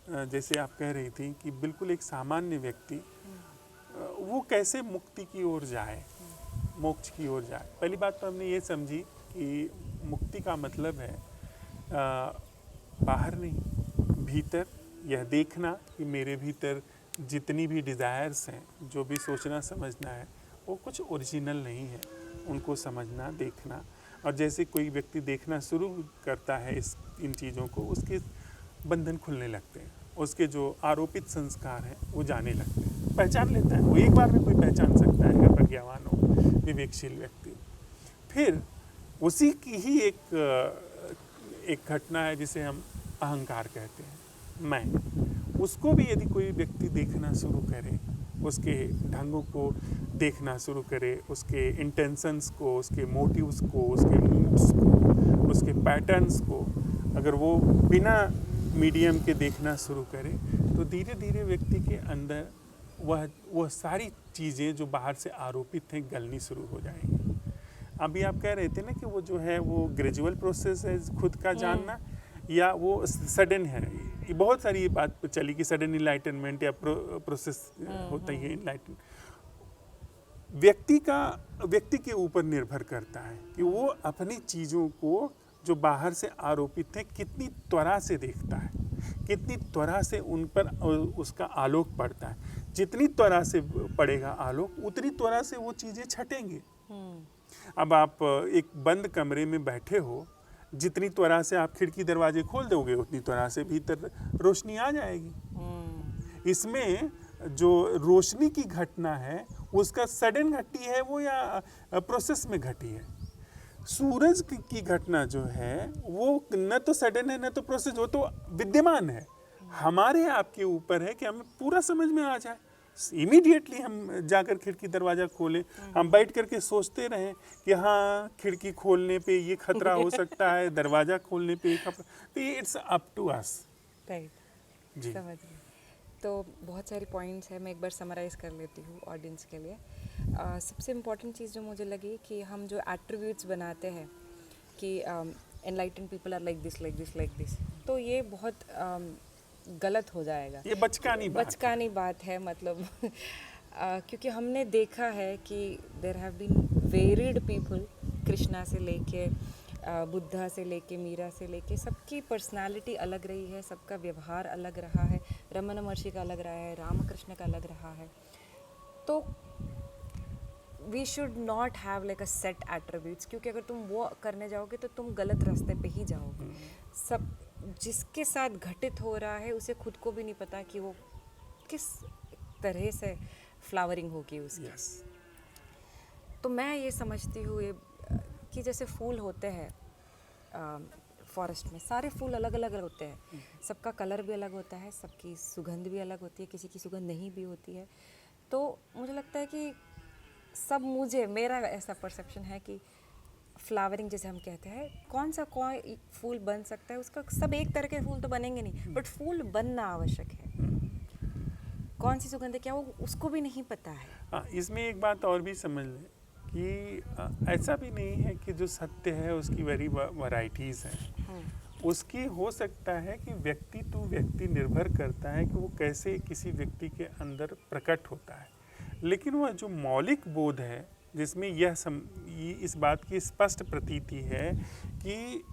जैसे आप कह रही थी कि बिल्कुल एक सामान्य व्यक्ति वो कैसे मुक्ति की ओर जाए, मोक्ष की ओर जाए। पहली बात तो हमने ये समझी कि मुक्ति का मतलब है बाहर नहीं, भीतर यह देखना कि मेरे भीतर जितनी भी डिज़ायर्स हैं, जो भी सोचना समझना है, वो कुछ ओरिजिनल नहीं है, उनको समझना, देखना। और जैसे कोई व्यक्ति देखना शुरू करता है इन चीज़ों को, उसके बंधन खुलने लगते हैं, उसके जो आरोपित संस्कार हैं वो जाने लगते हैं, पहचान लेता है। वो एक बार में कोई पहचान सकता है अगर प्रज्ञावान हो, विवेकशील व्यक्ति। फिर उसी की ही एक घटना है जिसे हम अहंकार कहते हैं, मैं। उसको भी यदि कोई व्यक्ति देखना शुरू करे, उसके ढंगों को देखना शुरू करे, उसके इंटेंशंस को, उसके मोटिव्स को, उसके मूड्स को, उसके पैटर्न्स को, अगर वो बिना मीडियम के देखना शुरू करे, तो धीरे धीरे व्यक्ति के अंदर वह सारी चीज़ें जो बाहर से आरोपित हैं गलनी शुरू हो जाएंगी। अभी आप कह रहे थे ना कि वो जो है वो ग्रेजुअल प्रोसेस है खुद का जानना, या वो सडन है। ये बहुत सारी ये बात चली कि सडन इनलाइटनमेंट या प्रोसेस होता ही है इनलाइटन। व्यक्ति के ऊपर निर्भर करता है कि वो अपनी चीज़ों को जो बाहर से आरोपित है कितनी त्वरा से देखता है, कितनी त्वरा से उन पर उसका आलोक पड़ता है। जितनी त्वरा से पड़ेगा आलोक, उतनी त्वरा से वो चीज़ें छटेंगी। अब आप एक बंद कमरे में बैठे हो, जितनी त्वरा से आप खिड़की दरवाजे खोल दोगे उतनी त्वरा से भीतर रोशनी आ जाएगी। इसमें जो रोशनी की घटना है उसका सडन घटी है वो या प्रोसेस में घटी है। सूरज की घटना जो है वो न तो सडन है न तो प्रोसेस, वो तो विद्यमान है। हमारे आपके ऊपर है कि हमें पूरा समझ में आ जाए, इमीडिएटली हम जाकर खिड़की दरवाज़ा खोलें। हम बैठ करके सोचते रहें कि हाँ खिड़की खोलने पे ये खतरा हो सकता है, दरवाज़ा खोलने पे ये खतरा, तो ये it's up to us. Right, जी समझ गई। तो बहुत सारे पॉइंट्स हैं, मैं एक बार समराइज़ कर लेती हूँ ऑडियंस के लिए। सबसे इम्पॉर्टेंट चीज़ जो मुझे लगी कि हम जो एट्रीब्यूट्स बनाते हैं कि enlightened people are like this like this like this, तो ये बहुत गलत हो जाएगा। ये बचकानी बात है मतलब क्योंकि हमने देखा है कि there have been varied people, Krishna से लेके बुद्धा से लेके मीरा से लेके, सबकी पर्सनालिटी अलग रही है, सबका व्यवहार अलग रहा है। रमन महर्षि का अलग रहा है, रामकृष्ण का अलग रहा है। तो we should not have like a set attributes, क्योंकि अगर तुम वो करने जाओगे तो तुम गलत रास्ते पे ही जाओगे। सब जिसके साथ घटित हो रहा है उसे खुद को भी नहीं पता कि वो किस तरह से फ्लावरिंग होगी उसकी। तो मैं ये समझती हूँ ये कि जैसे फूल होते हैं फॉरेस्ट में, सारे फूल अलग अलग होते हैं, सबका कलर भी अलग होता है, सबकी सुगंध भी अलग होती है, किसी की सुगंध नहीं भी होती है। तो मुझे लगता है कि मेरा ऐसा परसेप्शन है कि फ्लावरिंग जैसे हम कहते हैं, कौन सा कोई फूल बन सकता है, उसका सब एक तरह के फूल तो बनेंगे नहीं, बट फूल बनना आवश्यक है। कौन सी सुगंध है क्या वो उसको भी नहीं पता है। इसमें एक बात और भी समझ लें कि ऐसा भी नहीं है कि जो सत्य है उसकी वेरी वैरायटीज़ हैं। उसकी हो सकता है कि व्यक्ति टू व्यक्ति निर्भर करता है कि वो कैसे किसी व्यक्ति के अंदर प्रकट होता है, लेकिन वह जो मौलिक बोध है जिसमें इस बात की स्पष्ट प्रतीति है कि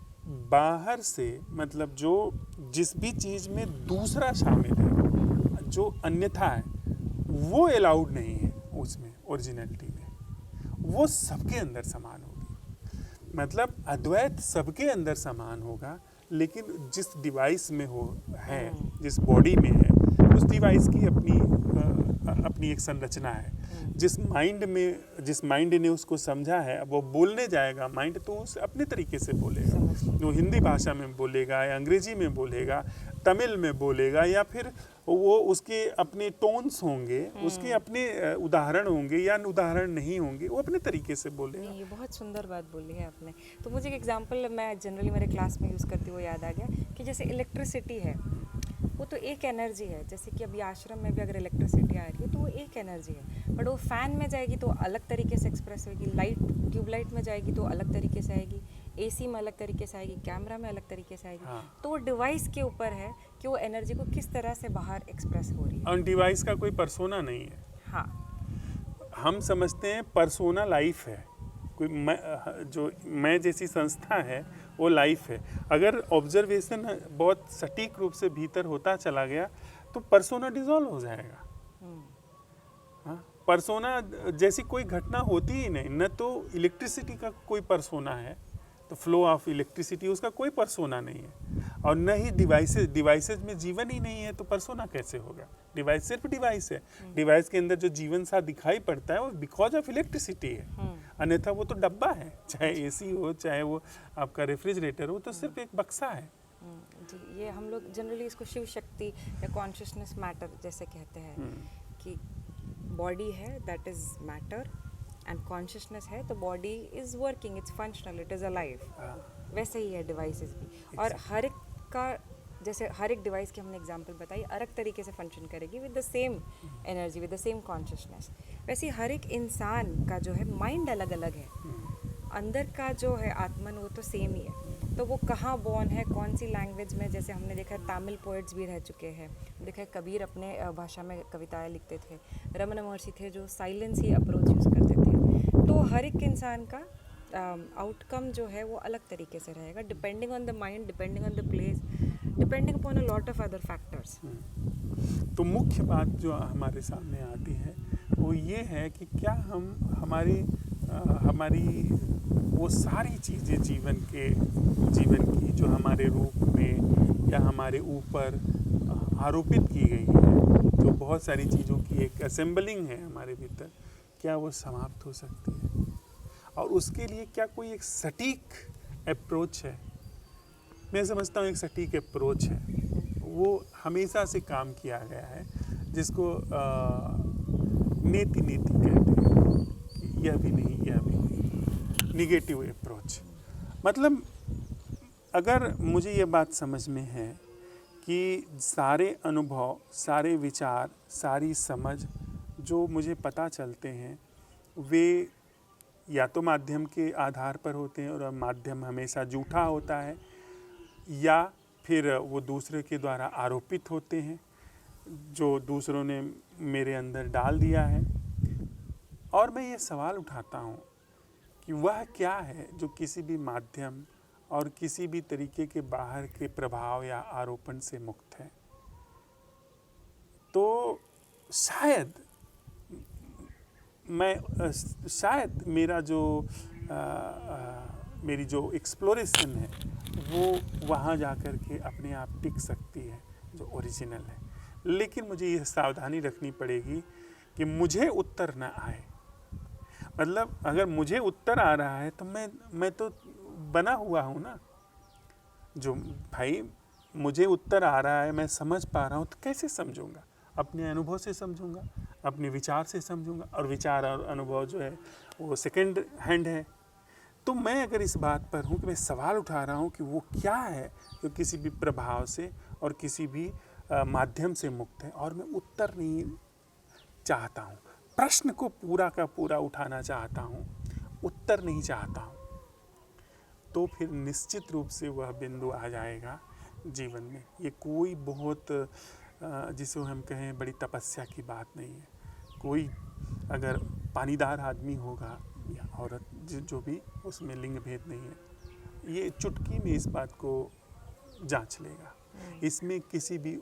बाहर से, मतलब जो जिस भी चीज़ में दूसरा शामिल है, जो अन्यथा है, वो अलाउड नहीं है उसमें ओरिजिनलिटी में, वो सबके अंदर समान होगी। मतलब अद्वैत सबके अंदर समान होगा, लेकिन जिस डिवाइस में है, जिस बॉडी में है, उस डिवाइस की अपनी अपनी एक संरचना है। जिस माइंड ने उसको समझा है, अब वो बोलने जाएगा माइंड तो उस अपने तरीके से बोलेगा। वो हिंदी भाषा में बोलेगा या अंग्रेजी में बोलेगा, तमिल में बोलेगा, या फिर वो उसके अपने टोन्स होंगे, उसके अपने उदाहरण होंगे या उदाहरण नहीं होंगे, वो अपने तरीके से बोलेगा। नहीं, ये बहुत सुंदर बात बोली है आपने। तो मुझे एक एग्जांपल मैं जनरली मेरे क्लास में यूज़ करती हूँ, याद आ गया कि जैसे इलेक्ट्रिसिटी है, वो तो एक एनर्जी है। जैसे कि अभी आश्रम में भी अगर इलेक्ट्रिसिटी आ रही है तो वो एक एनर्जी है, बट वो फैन में जाएगी तो अलग तरीके से एक्सप्रेस होगी, ट्यूबलाइट में जाएगी तो अलग तरीके से आएगी, एसी में अलग तरीके से आएगी, कैमरा में अलग तरीके से आएगी। हाँ। तो वो डिवाइस के ऊपर है कि वो एनर्जी को किस तरह से बाहर एक्सप्रेस हो रही है। और डिवाइस का कोई पर्सोना नहीं है। हाँ, हम समझते हैं पर्सोना लाइफ है, कोई जो मैं जैसी संस्था है वो लाइफ है। अगर ऑब्जर्वेशन बहुत सटीक रूप से भीतर होता चला गया तो पर्सोना डिसॉल्व हो जाएगा। हाँ, पर्सोना जैसी कोई घटना होती ही नहीं। न तो इलेक्ट्रिसिटी का कोई पर्सोना है, तो फ्लो ऑफ इलेक्ट्रिसिटी उसका कोई पर्सोना नहीं है, और न ही डिवाइसेज में जीवन ही नहीं है, तो पर्सोना कैसे होगा? डिवाइस सिर्फ डिवाइस है। डिवाइस के अंदर जो जीवन सा दिखाई पड़ता है वो बिकॉज ऑफ इलेक्ट्रिसिटी है, अन्यथा वो तो डब्बा है। चाहे एसी हो, चाहे वो आपका रेफ्रिजरेटर हो, तो सिर्फ एक बक्सा है। जी, ये हम लोग जनरली इसको शिव शक्ति या कॉन्शियसनेस मैटर जैसे कहते हैं कि बॉडी है that is matter and consciousness है तो body is working, it's functional, it is alive. वैसे ही है डिवाइसेस भी, और हर एक का जैसे हर एक डिवाइस की हमने एग्जांपल बताई अलग तरीके से फंक्शन करेगी with the same energy, with the same consciousness. वैसे ही हर एक इंसान का जो है माइंड अलग अलग है, अंदर का जो है आत्मन वो तो सेम ही है। तो वो कहाँ बॉर्न है, कौन सी लैंग्वेज में, जैसे हमने देखा है तमिल पोएट्स भी रह चुके हैं, देखा है कबीर अपने भाषा में कविताएं लिखते थे, रमन महर्षि थे जो साइलेंस ही अप्रोच यूज़ करते थे। तो हर एक इंसान का आउटकम जो है वो अलग तरीके से रहेगा, depending on the mind, depending on the place, depending upon a lot of other factors. तो मुख्य बात जो हमारे सामने आती है वो ये है कि क्या हम हमारी वो सारी चीज़ें जीवन की जो हमारे रूप में या हमारे ऊपर आरोपित की गई है, जो बहुत सारी चीज़ों की एक असेंबलिंग है हमारे भीतर, क्या वो समाप्त हो सकती है? और उसके लिए क्या कोई एक सटीक अप्रोच है? मैं समझता हूँ एक सटीक अप्रोच है, वो हमेशा से काम किया गया है, जिसको नेति कहते हैं कि यह भी नहीं, यह भी नहीं, निगेटिव अप्रोच। मतलब अगर मुझे ये बात समझ में है कि सारे अनुभव, सारे विचार, सारी समझ जो मुझे पता चलते हैं वे या तो माध्यम के आधार पर होते हैं, और माध्यम हमेशा झूठा होता है, या फिर वो दूसरे के द्वारा आरोपित होते हैं, जो दूसरों ने मेरे अंदर डाल दिया है। और मैं ये सवाल उठाता हूँ कि वह क्या है जो किसी भी माध्यम और किसी भी तरीके के बाहर के प्रभाव या आरोपण से मुक्त है। तो शायद मेरा जो मेरी जो एक्सप्लोरेशन है वो वहाँ जा कर के अपने आप टिक सकती है जो ओरिजिनल है। लेकिन मुझे ये सावधानी रखनी पड़ेगी कि मुझे उत्तर ना आए। मतलब अगर मुझे उत्तर आ रहा है तो मैं तो बना हुआ हूँ ना, जो भाई मुझे उत्तर आ रहा है, मैं समझ पा रहा हूँ, तो कैसे समझूंगा? अपने अनुभव से समझूंगा, अपने विचार से समझूंगा, और विचार और अनुभव जो है वो सेकंड हैंड है। तो मैं अगर इस बात पर हूँ कि मैं सवाल उठा रहा हूँ कि वो क्या है जो किसी भी प्रभाव से और किसी भी माध्यम से मुक्त है, और मैं उत्तर नहीं चाहता हूँ, प्रश्न को पूरा का पूरा उठाना चाहता हूँ, उत्तर नहीं चाहता हूँ, तो फिर निश्चित रूप से वह बिंदु आ जाएगा जीवन में। ये कोई बहुत जिसे हम कहें बड़ी तपस्या की बात नहीं है। कोई अगर पानीदार आदमी होगा या औरत, जो भी, उसमें लिंग भेद नहीं है, ये चुटकी में इस बात को जांच लेगा। इसमें किसी भी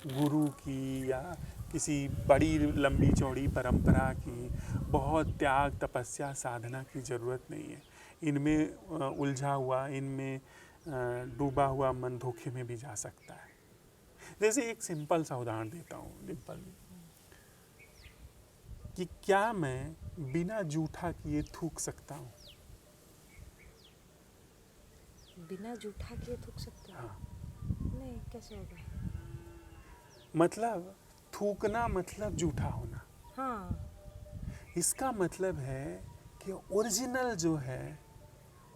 गुरु की या किसी बड़ी लंबी चौड़ी परंपरा की बहुत त्याग, तपस्या, साधना की ज़रूरत नहीं है। इनमें उलझा हुआ, इनमें डूबा हुआ मन धोखे में भी जा सकता है। जैसे एक सिंपल सा उदाहरण देता हूँ डिम्पल, कि क्या मैं बिना जूठा किए थूक सकता हूँ? बिना जूठा किए थूक सकते हो? हाँ, नहीं, कैसे होगा? मतलब थूकना मतलब जूठा होना। हाँ, इसका मतलब है कि ओरिजिनल जो है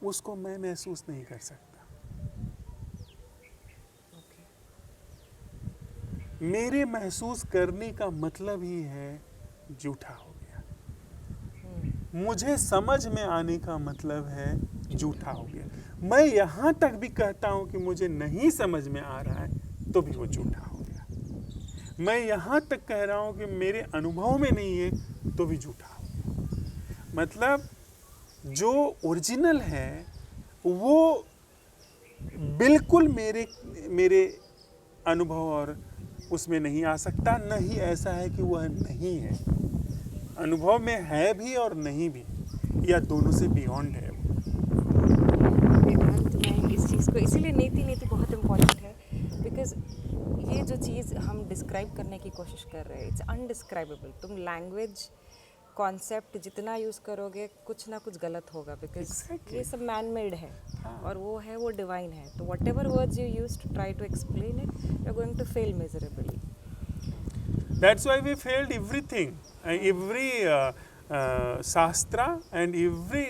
उसको मैं महसूस नहीं कर सकता। ओके। मेरे महसूस करने का मतलब ही है जूठा हो गया। मुझे समझ में आने का मतलब है जूठा हो गया। मैं यहाँ तक भी कहता हूँ कि मुझे नहीं समझ में आ रहा है तो भी वो जूठा हो गया। मैं यहाँ तक कह रहा हूँ कि मेरे अनुभव में नहीं है तो भी जूठा हो गया। मतलब जो ओरिजिनल है वो बिल्कुल मेरे मेरे अनुभव और उसमें नहीं आ सकता। नहीं ऐसा है कि वह नहीं है, अनुभव में है भी और नहीं भी, या दोनों से बियॉन्ड है वो। वेदांत में इस चीज़ को इसीलिए नीति नीति बहुत इम्पोर्टेंट है, बिकॉज ये जो चीज़ हम डिस्क्राइब करने की कोशिश कर रहे हैं, इट्स अनडिस्क्राइबेबल। तुम लैंग्वेज कॉन्सेप्ट जितना यूज़ करोगे कुछ ना कुछ गलत होगा, बिकॉज Exactly. ये सब मैन मेड है हाँ। और वो है, वो डिवाइन है। तो whatever words you use to try to explain it, you are going to fail miserably. That's why we failed everything, every shastra and every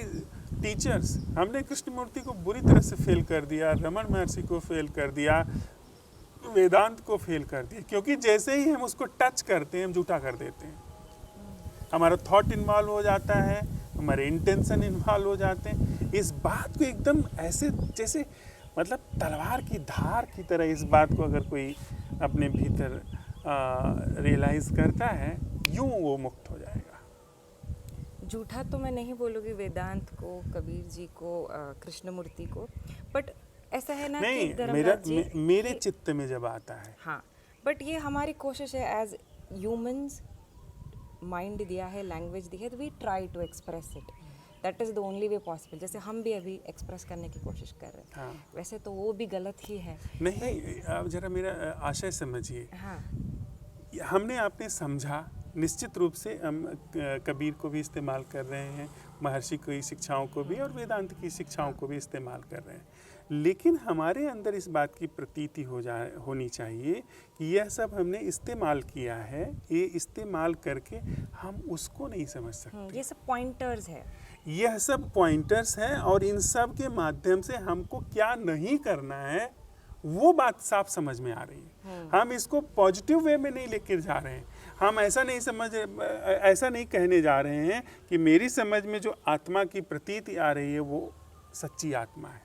teachers. हमने कृष्णमूर्ति को बुरी तरह से फेल कर दिया, रमन महर्षि को फेल कर दिया, वेदांत को फेल कर दिया, क्योंकि जैसे ही हम उसको टच करते हैं हम झूठा कर देते हैं। हमारा थॉट इन्वॉल्व हो जाता है, हमारे इंटेंशन इन्वॉल्व हो जाते हैं। इस बात को एकदम ऐसे जैसे मतलब तलवार की धार की तरह इस बात को अगर कोई अपने भीतर रियलाइज करता है, यूं वो मुक्त हो जाएगा। झूठा तो मैं नहीं बोलूँगी वेदांत को, कबीर जी को, कृष्णमूर्ति को, बट ऐसा है ना कि नहीं, धर्मराज जी मेरे ये- चित्त में जब आता है, हाँ, बट ये हमारी कोशिश है एज ह्यूमंस, माइंड दिया है, लैंग्वेज दी है, तो we try to express it. That is the only way possible. जैसे हम भी अभी एक्सप्रेस करने की कोशिश कर रहे हैं, हाँ, वैसे तो वो भी गलत ही है। नहीं, आप जरा मेरा आशय समझिए। हाँ, हमने आपने समझा, निश्चित रूप से हम कबीर को भी इस्तेमाल कर रहे हैं, महर्षि की शिक्षाओं को भी और वेदांत की शिक्षाओं को भी इस्तेमाल कर रहे हैं, लेकिन हमारे अंदर इस बात की प्रतीति होनी चाहिए कि यह सब हमने इस्तेमाल किया है, ये इस्तेमाल करके हम उसको नहीं समझ सकते। ये सब पॉइंटर्स है। यह सब पॉइंटर्स हैं और इन सब के माध्यम से हमको क्या नहीं करना है वो बात साफ समझ में आ रही है। हम इसको पॉजिटिव वे में नहीं लेकर जा रहे हैं। हम ऐसा नहीं कहने जा रहे हैं कि मेरी समझ में जो आत्मा की प्रतीति आ रही है वो सच्ची आत्मा है।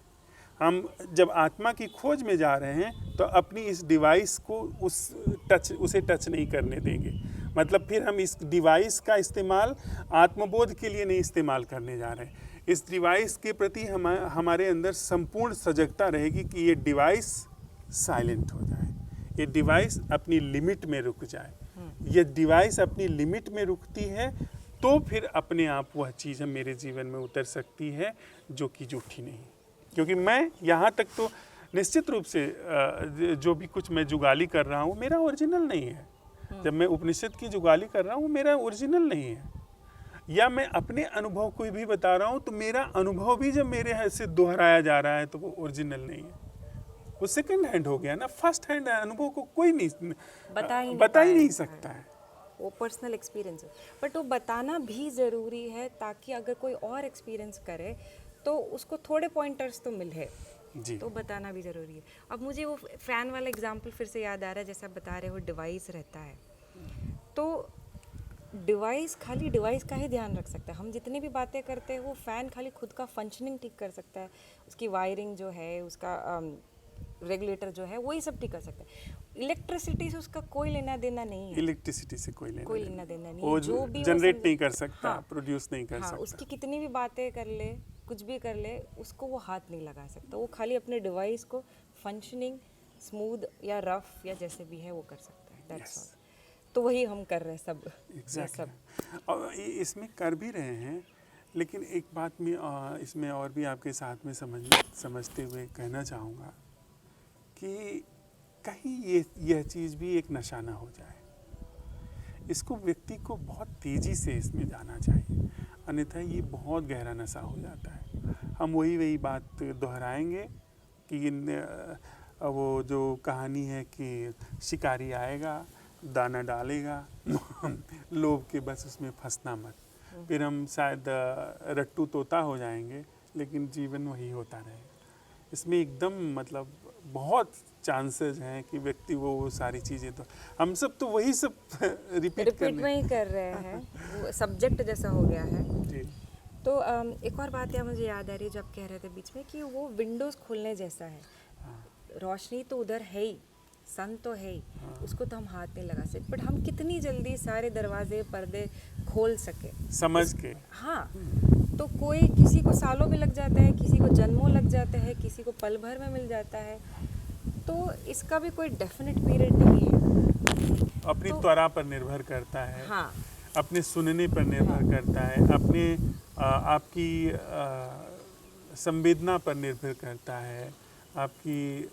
हम जब आत्मा की खोज में जा रहे हैं तो अपनी इस डिवाइस को उसे टच नहीं करने देंगे। मतलब फिर हम इस डिवाइस का इस्तेमाल आत्मबोध के लिए नहीं इस्तेमाल करने जा रहे हैं। इस डिवाइस के प्रति हमारे अंदर संपूर्ण सजगता रहेगी कि ये डिवाइस साइलेंट हो जाए, ये डिवाइस अपनी लिमिट में रुक जाए। ये डिवाइस अपनी लिमिट में रुकती है तो फिर अपने आप वह चीज़ मेरे जीवन में उतर सकती है जो कि झूठी नहीं। क्योंकि मैं यहाँ तक तो निश्चित रूप से जो भी कुछ मैं जुगाली कर रहा हूँ मेरा ओरिजिनल नहीं है। जब मैं उपनिषद की जुगाली कर रहा हूँ मेरा ओरिजिनल नहीं है, या मैं अपने अनुभव को भी बता रहा हूँ तो मेरा अनुभव भी जब मेरे से दोहराया जा रहा है तो वो ओरिजिनल नहीं है, वो सेकंड हैंड हो गया ना। फर्स्ट हैंड अनुभव को कोई नहीं बता ही नहीं सकता है। वो पर्सनल एक्सपीरियंस है, बट वो बताना भी ज़रूरी है ताकि अगर कोई और एक्सपीरियंस करे तो उसको थोड़े पॉइंटर्स तो मिले जी, तो बताना भी ज़रूरी है। अब मुझे वो फ़ैन वाला एग्जांपल फिर से याद आ रहा है, जैसा आप बता रहे हो डिवाइस रहता है, तो डिवाइस खाली डिवाइस का ही ध्यान रख सकता है। हम जितनी भी बातें करते हैं वो फ़ैन खाली खुद का फंक्शनिंग ठीक कर सकता है, उसकी वायरिंग जो है, उसका रेगुलेटर जो है वही सब ठीक कर सकता है। इलेक्ट्रिसिटी से उसका कोई लेना देना नहीं है, इलेक्ट्रिसिटी से कोई लेना देना नहीं वो है। जो भी जनरेट नहीं कर सकता, हाँ, प्रोड्यूस नहीं कर हाँ, सकता। उसकी कितनी भी बातें कर ले, कुछ भी कर ले, उसको वो हाथ नहीं लगा सकता। वो खाली अपने डिवाइस को फंक्शनिंग स्मूथ या रफ या जैसे भी है वो कर सकता है। That's all. तो वही हम कर रहे हैं सब। एग्जैक्टली, और इसमें कर भी रहे हैं, लेकिन एक बात में इसमें और भी आपके साथ में समझते हुए कहना चाहूँगा कि कहीं यह चीज़ भी एक नशा ना हो जाए। इसको व्यक्ति को बहुत तेज़ी से इसमें जाना चाहिए, अन्यथा ये बहुत गहरा नशा हो जाता है। हम वही बात दोहराएंगे कि वो जो कहानी है कि शिकारी आएगा, दाना डालेगा, लोभ के बस उसमें फंसना मत। फिर हम शायद रट्टू तोता हो जाएंगे, लेकिन जीवन वही होता रहेगा। इसमें एकदम मतलब बहुत चांसेस हैं कि व्यक्ति वो सारी चीज़ें, तो हम सब तो वही सब रिपीट में ही कर रहे हैं, वो सब्जेक्ट जैसा हो गया है। जी। तो एक और बात है मुझे याद आ रही है जब कह रहे थे बीच में कि वो विंडोज़ खोलने जैसा है। रोशनी तो उधर है ही, सन तो है ही, उसको तो हम हाथ नहीं लगा सकते, बट हम कितनी जल्दी सारे दरवाजे पर्दे खोल सके समझ के। हाँ, तो कोई किसी को सालों में लग जाता है, किसी को जन्मों लग जाता है, किसी को पल भर में मिल जाता है। तो इसका भी कोई डेफिनेट पीरियड नहीं है। अपनी त्वरा पर निर्भर करता है। हाँ, अपने सुनने पर निर्भर करता है, अपने आपकी संवेदना पर निर्भर करता है, आपकी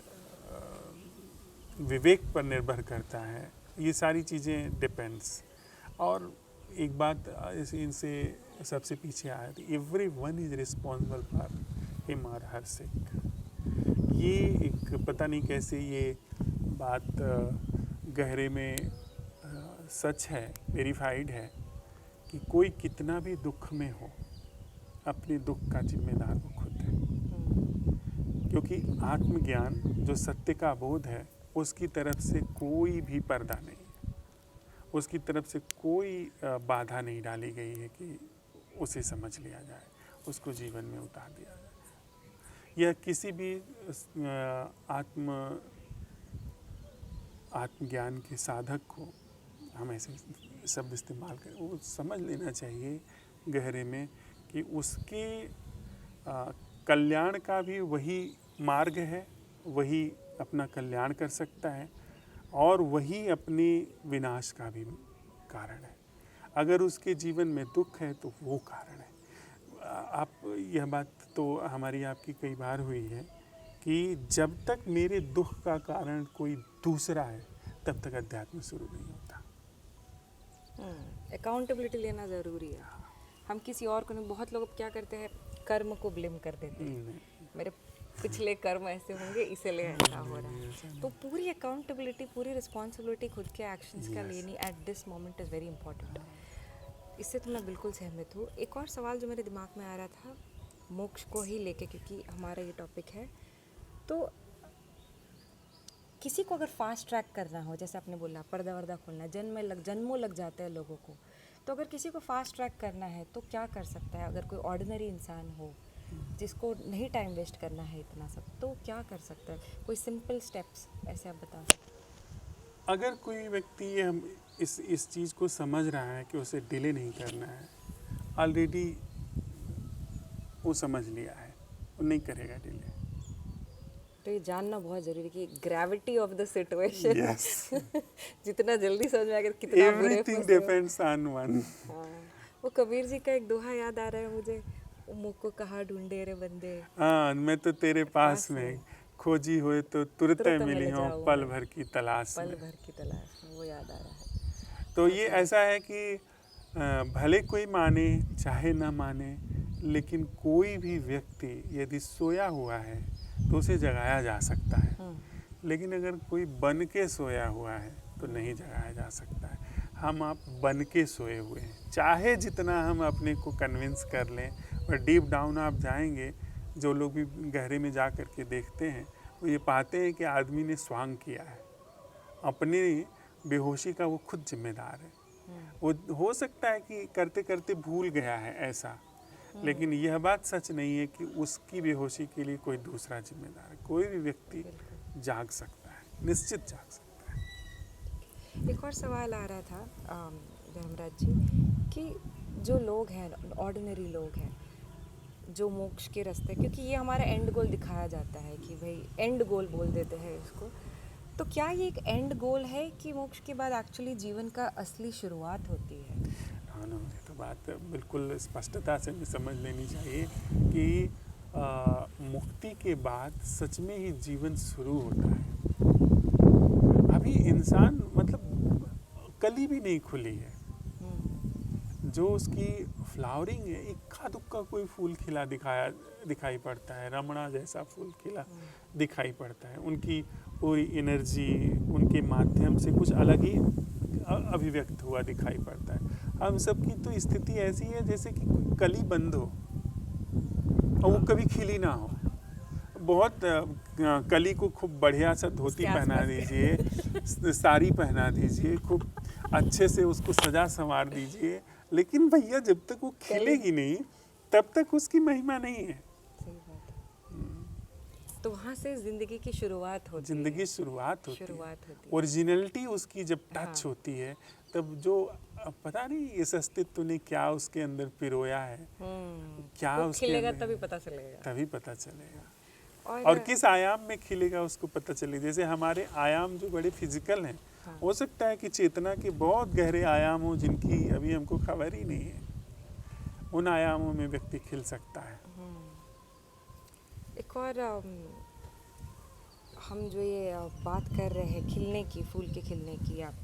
विवेक पर निर्भर करता है। ये सारी चीज़ें डिपेंड्स। और एक बात इनसे सबसे पीछे आ रही, every one is responsible for him और हर सिक। ये एक पता नहीं कैसे ये बात गहरे में सच है, वेरीफाइड है कि कोई कितना भी दुख में हो, अपने दुख का जिम्मेदार वो खुद है। क्योंकि आत्मज्ञान जो सत्य का बोध है, उसकी तरफ से कोई भी पर्दा नहीं है, उसकी तरफ से कोई बाधा नहीं डाली गई है कि उसे समझ लिया जाए, उसको जीवन में उतार दिया जाए। यह किसी भी आत्मज्ञान के साधक को, हम ऐसे शब्द इस्तेमाल करें, वो समझ लेना चाहिए गहरे में कि उसके कल्याण का भी वही मार्ग है, वही अपना कल्याण कर सकता है, और वही अपने विनाश का भी कारण है। अगर उसके जीवन में दुख है तो वो कारण है। आप यह बात तो हमारी आपकी कई बार हुई है कि जब तक मेरे दुख का कारण कोई दूसरा है, तब तक अध्यात्म शुरू नहीं होता। अकाउंटेबिलिटी लेना ज़रूरी है। हम किसी और को नहीं, बहुत लोग क्या करते हैं, कर्म को ब्लेम कर देते हैं, मेरे पिछले कर्म ऐसे होंगे इसलिए ऐसा हो रहा है। तो पूरी अकाउंटेबिलिटी, पूरी रिस्पॉन्सिबिलिटी खुद के एक्शंस का लेनी at this moment is very important. इससे तो मैं बिल्कुल सहमत हूँ। एक और सवाल जो मेरे दिमाग में आ रहा था मोक्ष को ही लेके, क्योंकि हमारा ये टॉपिक है, तो किसी को अगर फास्ट ट्रैक करना हो, जैसे आपने बोला पर्दा वर्दा खोलना, जन्मों लग जाते हैं लोगों को, तो अगर किसी को फास्ट ट्रैक करना है तो क्या कर सकता है? अगर कोई ऑर्डिनरी इंसान हो जिसको नहीं टाइम वेस्ट करना है इतना सब, तो क्या कर सकता है? कोई सिंपल स्टेप्स ऐसे आप बता सकते? अगर कोई व्यक्ति हम इस चीज़ को समझ रहा है कि उसे डिले नहीं करना है, ऑलरेडी वो समझ लिया है, वो नहीं करेगा डिले। तो ये जानना बहुत जरूरी है कि ग्रेविटी ऑफ द सिचुएशन, जितना जल्दी समझ में आएगा कितना एवरीथिंग डिपेंड्स ऑन वन। वो कबीर जी का एक दोहा याद आ रहा है मुझे, मुझको कहाँ ढूंढे रे बंदे। हाँ, मैं तो तेरे पास में, खोजी हुए तो तुरंत मिली हूँ, पल भर की तलाश में, वो याद आ रहा है। तो ये ऐसा है कि भले कोई माने चाहे ना माने, लेकिन कोई भी व्यक्ति यदि सोया हुआ है तो उसे जगाया जा सकता है, लेकिन अगर कोई बन के सोया हुआ है तो नहीं जगाया जा सकता है। हम आप बन के सोए हुए हैं, चाहे जितना हम अपने को कन्विंस कर लें, और डीप डाउन आप जाएंगे, जो लोग भी गहरे में जा कर के देखते हैं, वो ये पाते हैं कि आदमी ने स्वांग किया है, अपनी बेहोशी का वो खुद जिम्मेदार है। वो हो सकता है कि करते करते भूल गया है ऐसा, लेकिन यह बात सच नहीं है कि उसकी बेहोशी के लिए कोई दूसरा जिम्मेदार है। कोई भी व्यक्ति जाग सकता है, निश्चित जाग सकता है। एक और सवाल आ रहा था धर्मराज जी कि जो लोग हैं, ऑर्डिनरी लोग हैं, जो मोक्ष के रास्ते, क्योंकि ये हमारा एंड गोल दिखाया जाता है कि भाई एंड गोल बोल देते हैं इसको, तो क्या ये एक एंड गोल है कि मोक्ष के बाद एक्चुअली जीवन का असली शुरुआत होती है? हाँ ना, ये तो बात बिल्कुल स्पष्टता से समझ लेनी चाहिए कि मुक्ति के बाद सच में ही जीवन शुरू होता है। अभी इंसान मतलब कली भी नहीं खुली है, जो उसकी फ्लावरिंग है, इक्का दुक्का कोई फूल खिला दिखाई पड़ता है, रमणा जैसा फूल खिला दिखाई पड़ता है। उनकी पूरी एनर्जी उनके माध्यम से कुछ अलग ही अभिव्यक्त हुआ दिखाई पड़ता है। हम सबकी तो स्थिति ऐसी है जैसे कि कोई कली बंद हो और वो कभी खिली ना हो। बहुत कली को खूब बढ़िया सा धोती पहना दीजिए, साड़ी पहना दीजिए, खूब अच्छे से उसको सजा संवार दीजिए, लेकिन भैया जब तक वो खिलेगी नहीं तब तक उसकी महिमा नहीं है। सही बात है। तो वहाँ से जिंदगी की शुरुआत होती है। जिंदगी शुरुआत होती है। होती है। ओरिजिनलिटी उसकी जब टच हाँ। होती है तब जो पता नहीं इस अस्तित्व ने क्या उसके अंदर पिरोया है, क्या वो उसके खिलेगा अंदर तभी पता चलेगा। तभी पता चलेगा। और किस आयाम में खिलेगा उसको पता चले। जैसे हमारे आयाम जो बड़े फिजिकल हैं, हाँ। हो सकता है कि चेतना के बहुत गहरे आयाम हो जिनकी अभी हमको खबर ही नहीं है, उन आयामों में व्यक्ति खिल सकता है। एक और हम जो ये बात कर रहे हैं खिलने की, फूल के खिलने की, आप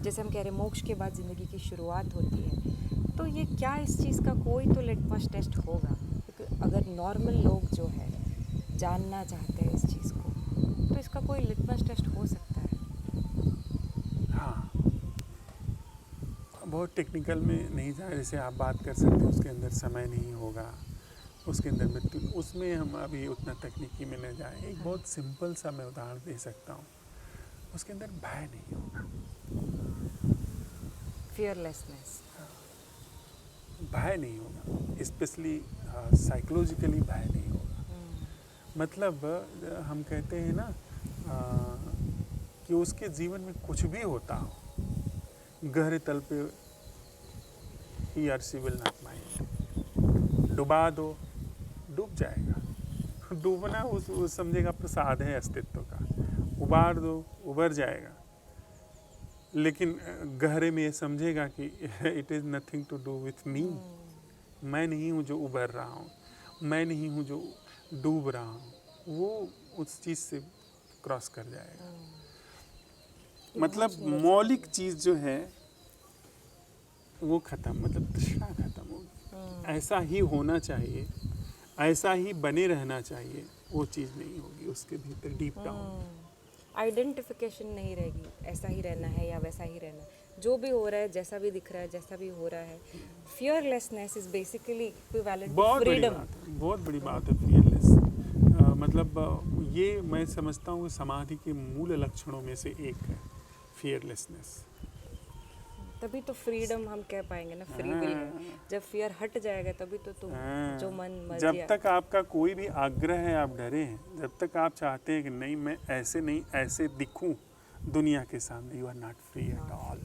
जैसे हम कह रहे हैं मोक्ष के बाद ज़िंदगी की शुरुआत होती है, तो ये क्या इस चीज़ का कोई तो लिटमस टेस्ट होगा? क्योंकि अगर नॉर्मल लोग जो है जानना चाहते हैं इस चीज़ को, तो इसका कोई लिटमस टेस्ट हो सकता है? हाँ, बहुत टेक्निकल में नहीं जाए, जैसे आप बात कर सकते हैं उसके अंदर समय नहीं होगा, उसके अंदर मृत्यु, उसमें हम अभी उतना तकनीकी में न जाएं। एक बहुत सिंपल सा मैं उदाहरण दे सकता हूँ, उसके अंदर भय नहीं होगा। फियरलेसनेस। भय नहीं होगा, स्पेशली साइकोलॉजिकली भय नहीं होगा। मतलब हम कहते हैं ना कि उसके जीवन में कुछ भी होता हो, गहरे तल पे ही शी विल नॉट माइंड। डुबा दो, डूब जाएगा। डूबना उस समझेगा प्रसाद है अस्तित्व का। उबार दो, उबर जाएगा। लेकिन गहरे में ये समझेगा कि it is nothing to do with me. मैं नहीं हूँ जो उबर रहा हूँ, मैं नहीं हूँ जो डूब रहा हूँ, वो उस चीज़ से क्रॉस कर जाएगा। मतलब मौलिक चीज़ जो है वो खत्म, मतलब तृष्णा खत्म होगी। ऐसा ही होना चाहिए, ऐसा ही बने रहना चाहिए, वो चीज़ नहीं होगी उसके भीतर डीप डाउन। आइडेंटिफिकेशन नहीं रहेगी, ऐसा ही रहना है या वैसा ही रहना है, जो भी हो रहा है, जैसा भी दिख रहा है, जैसा भी हो रहा है। Fearlessness is basically equivalent to freedom. बहुत बड़ी बात है फियरलेस। मतलब ये मैं समझता हूँ समाधि के मूल लक्षणों में से एक है फियरलेसनेस। तभी तो फ्रीडम हम कह पाएंगे ना, फ्री विल है। जब फियर हट जाएगा तभी तो तुम जो मन मर्जी। जब तक आपका कोई भी आग्रह है, आप डरे हैं, जब तक आप चाहते हैं कि नहीं मैं ऐसे नहीं ऐसे दिखूं दुनिया के सामने, you are not free at all.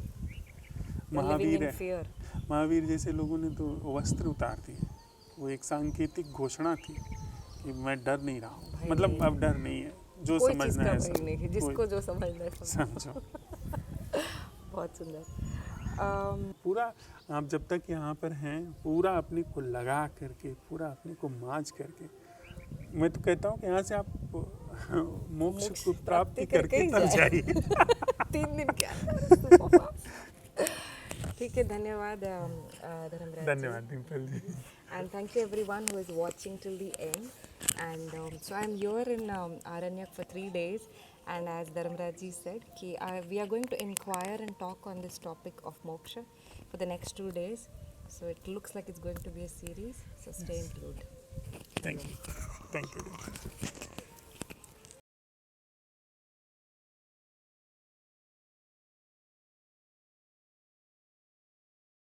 Mahavir जैसे लोगों ने तो वस्त्र उतार दिए, वो एक सांकेतिक घोषणा थी कि मैं डर नहीं रहा हूँ। मतलब अब डर नहीं है, जो समझना है नहीं, जिसको जो समझना है समझो। बहुत सुंदर। पूरा आप जब तक यहाँ पर हैं, पूरा अपने को लगा करके, पूरा अपने को मांझ करके, मैं तो कहता हूँ कि यहाँ से आप मोक्ष को प्राप्ति करके तब जाइए। 3 दिन क्या। ठीक है, धन्यवाद धर्मराज। धन्यवाद डिम्पल जी। And thank you everyone who is watching till the end. And so I'm here in Aranyak for 3 days. And as Dharamraj ji said, we are going to inquire and talk on this topic of moksha for the next 2 days. So it looks like it's going to be a series. So stay included. Thank you. Thank you.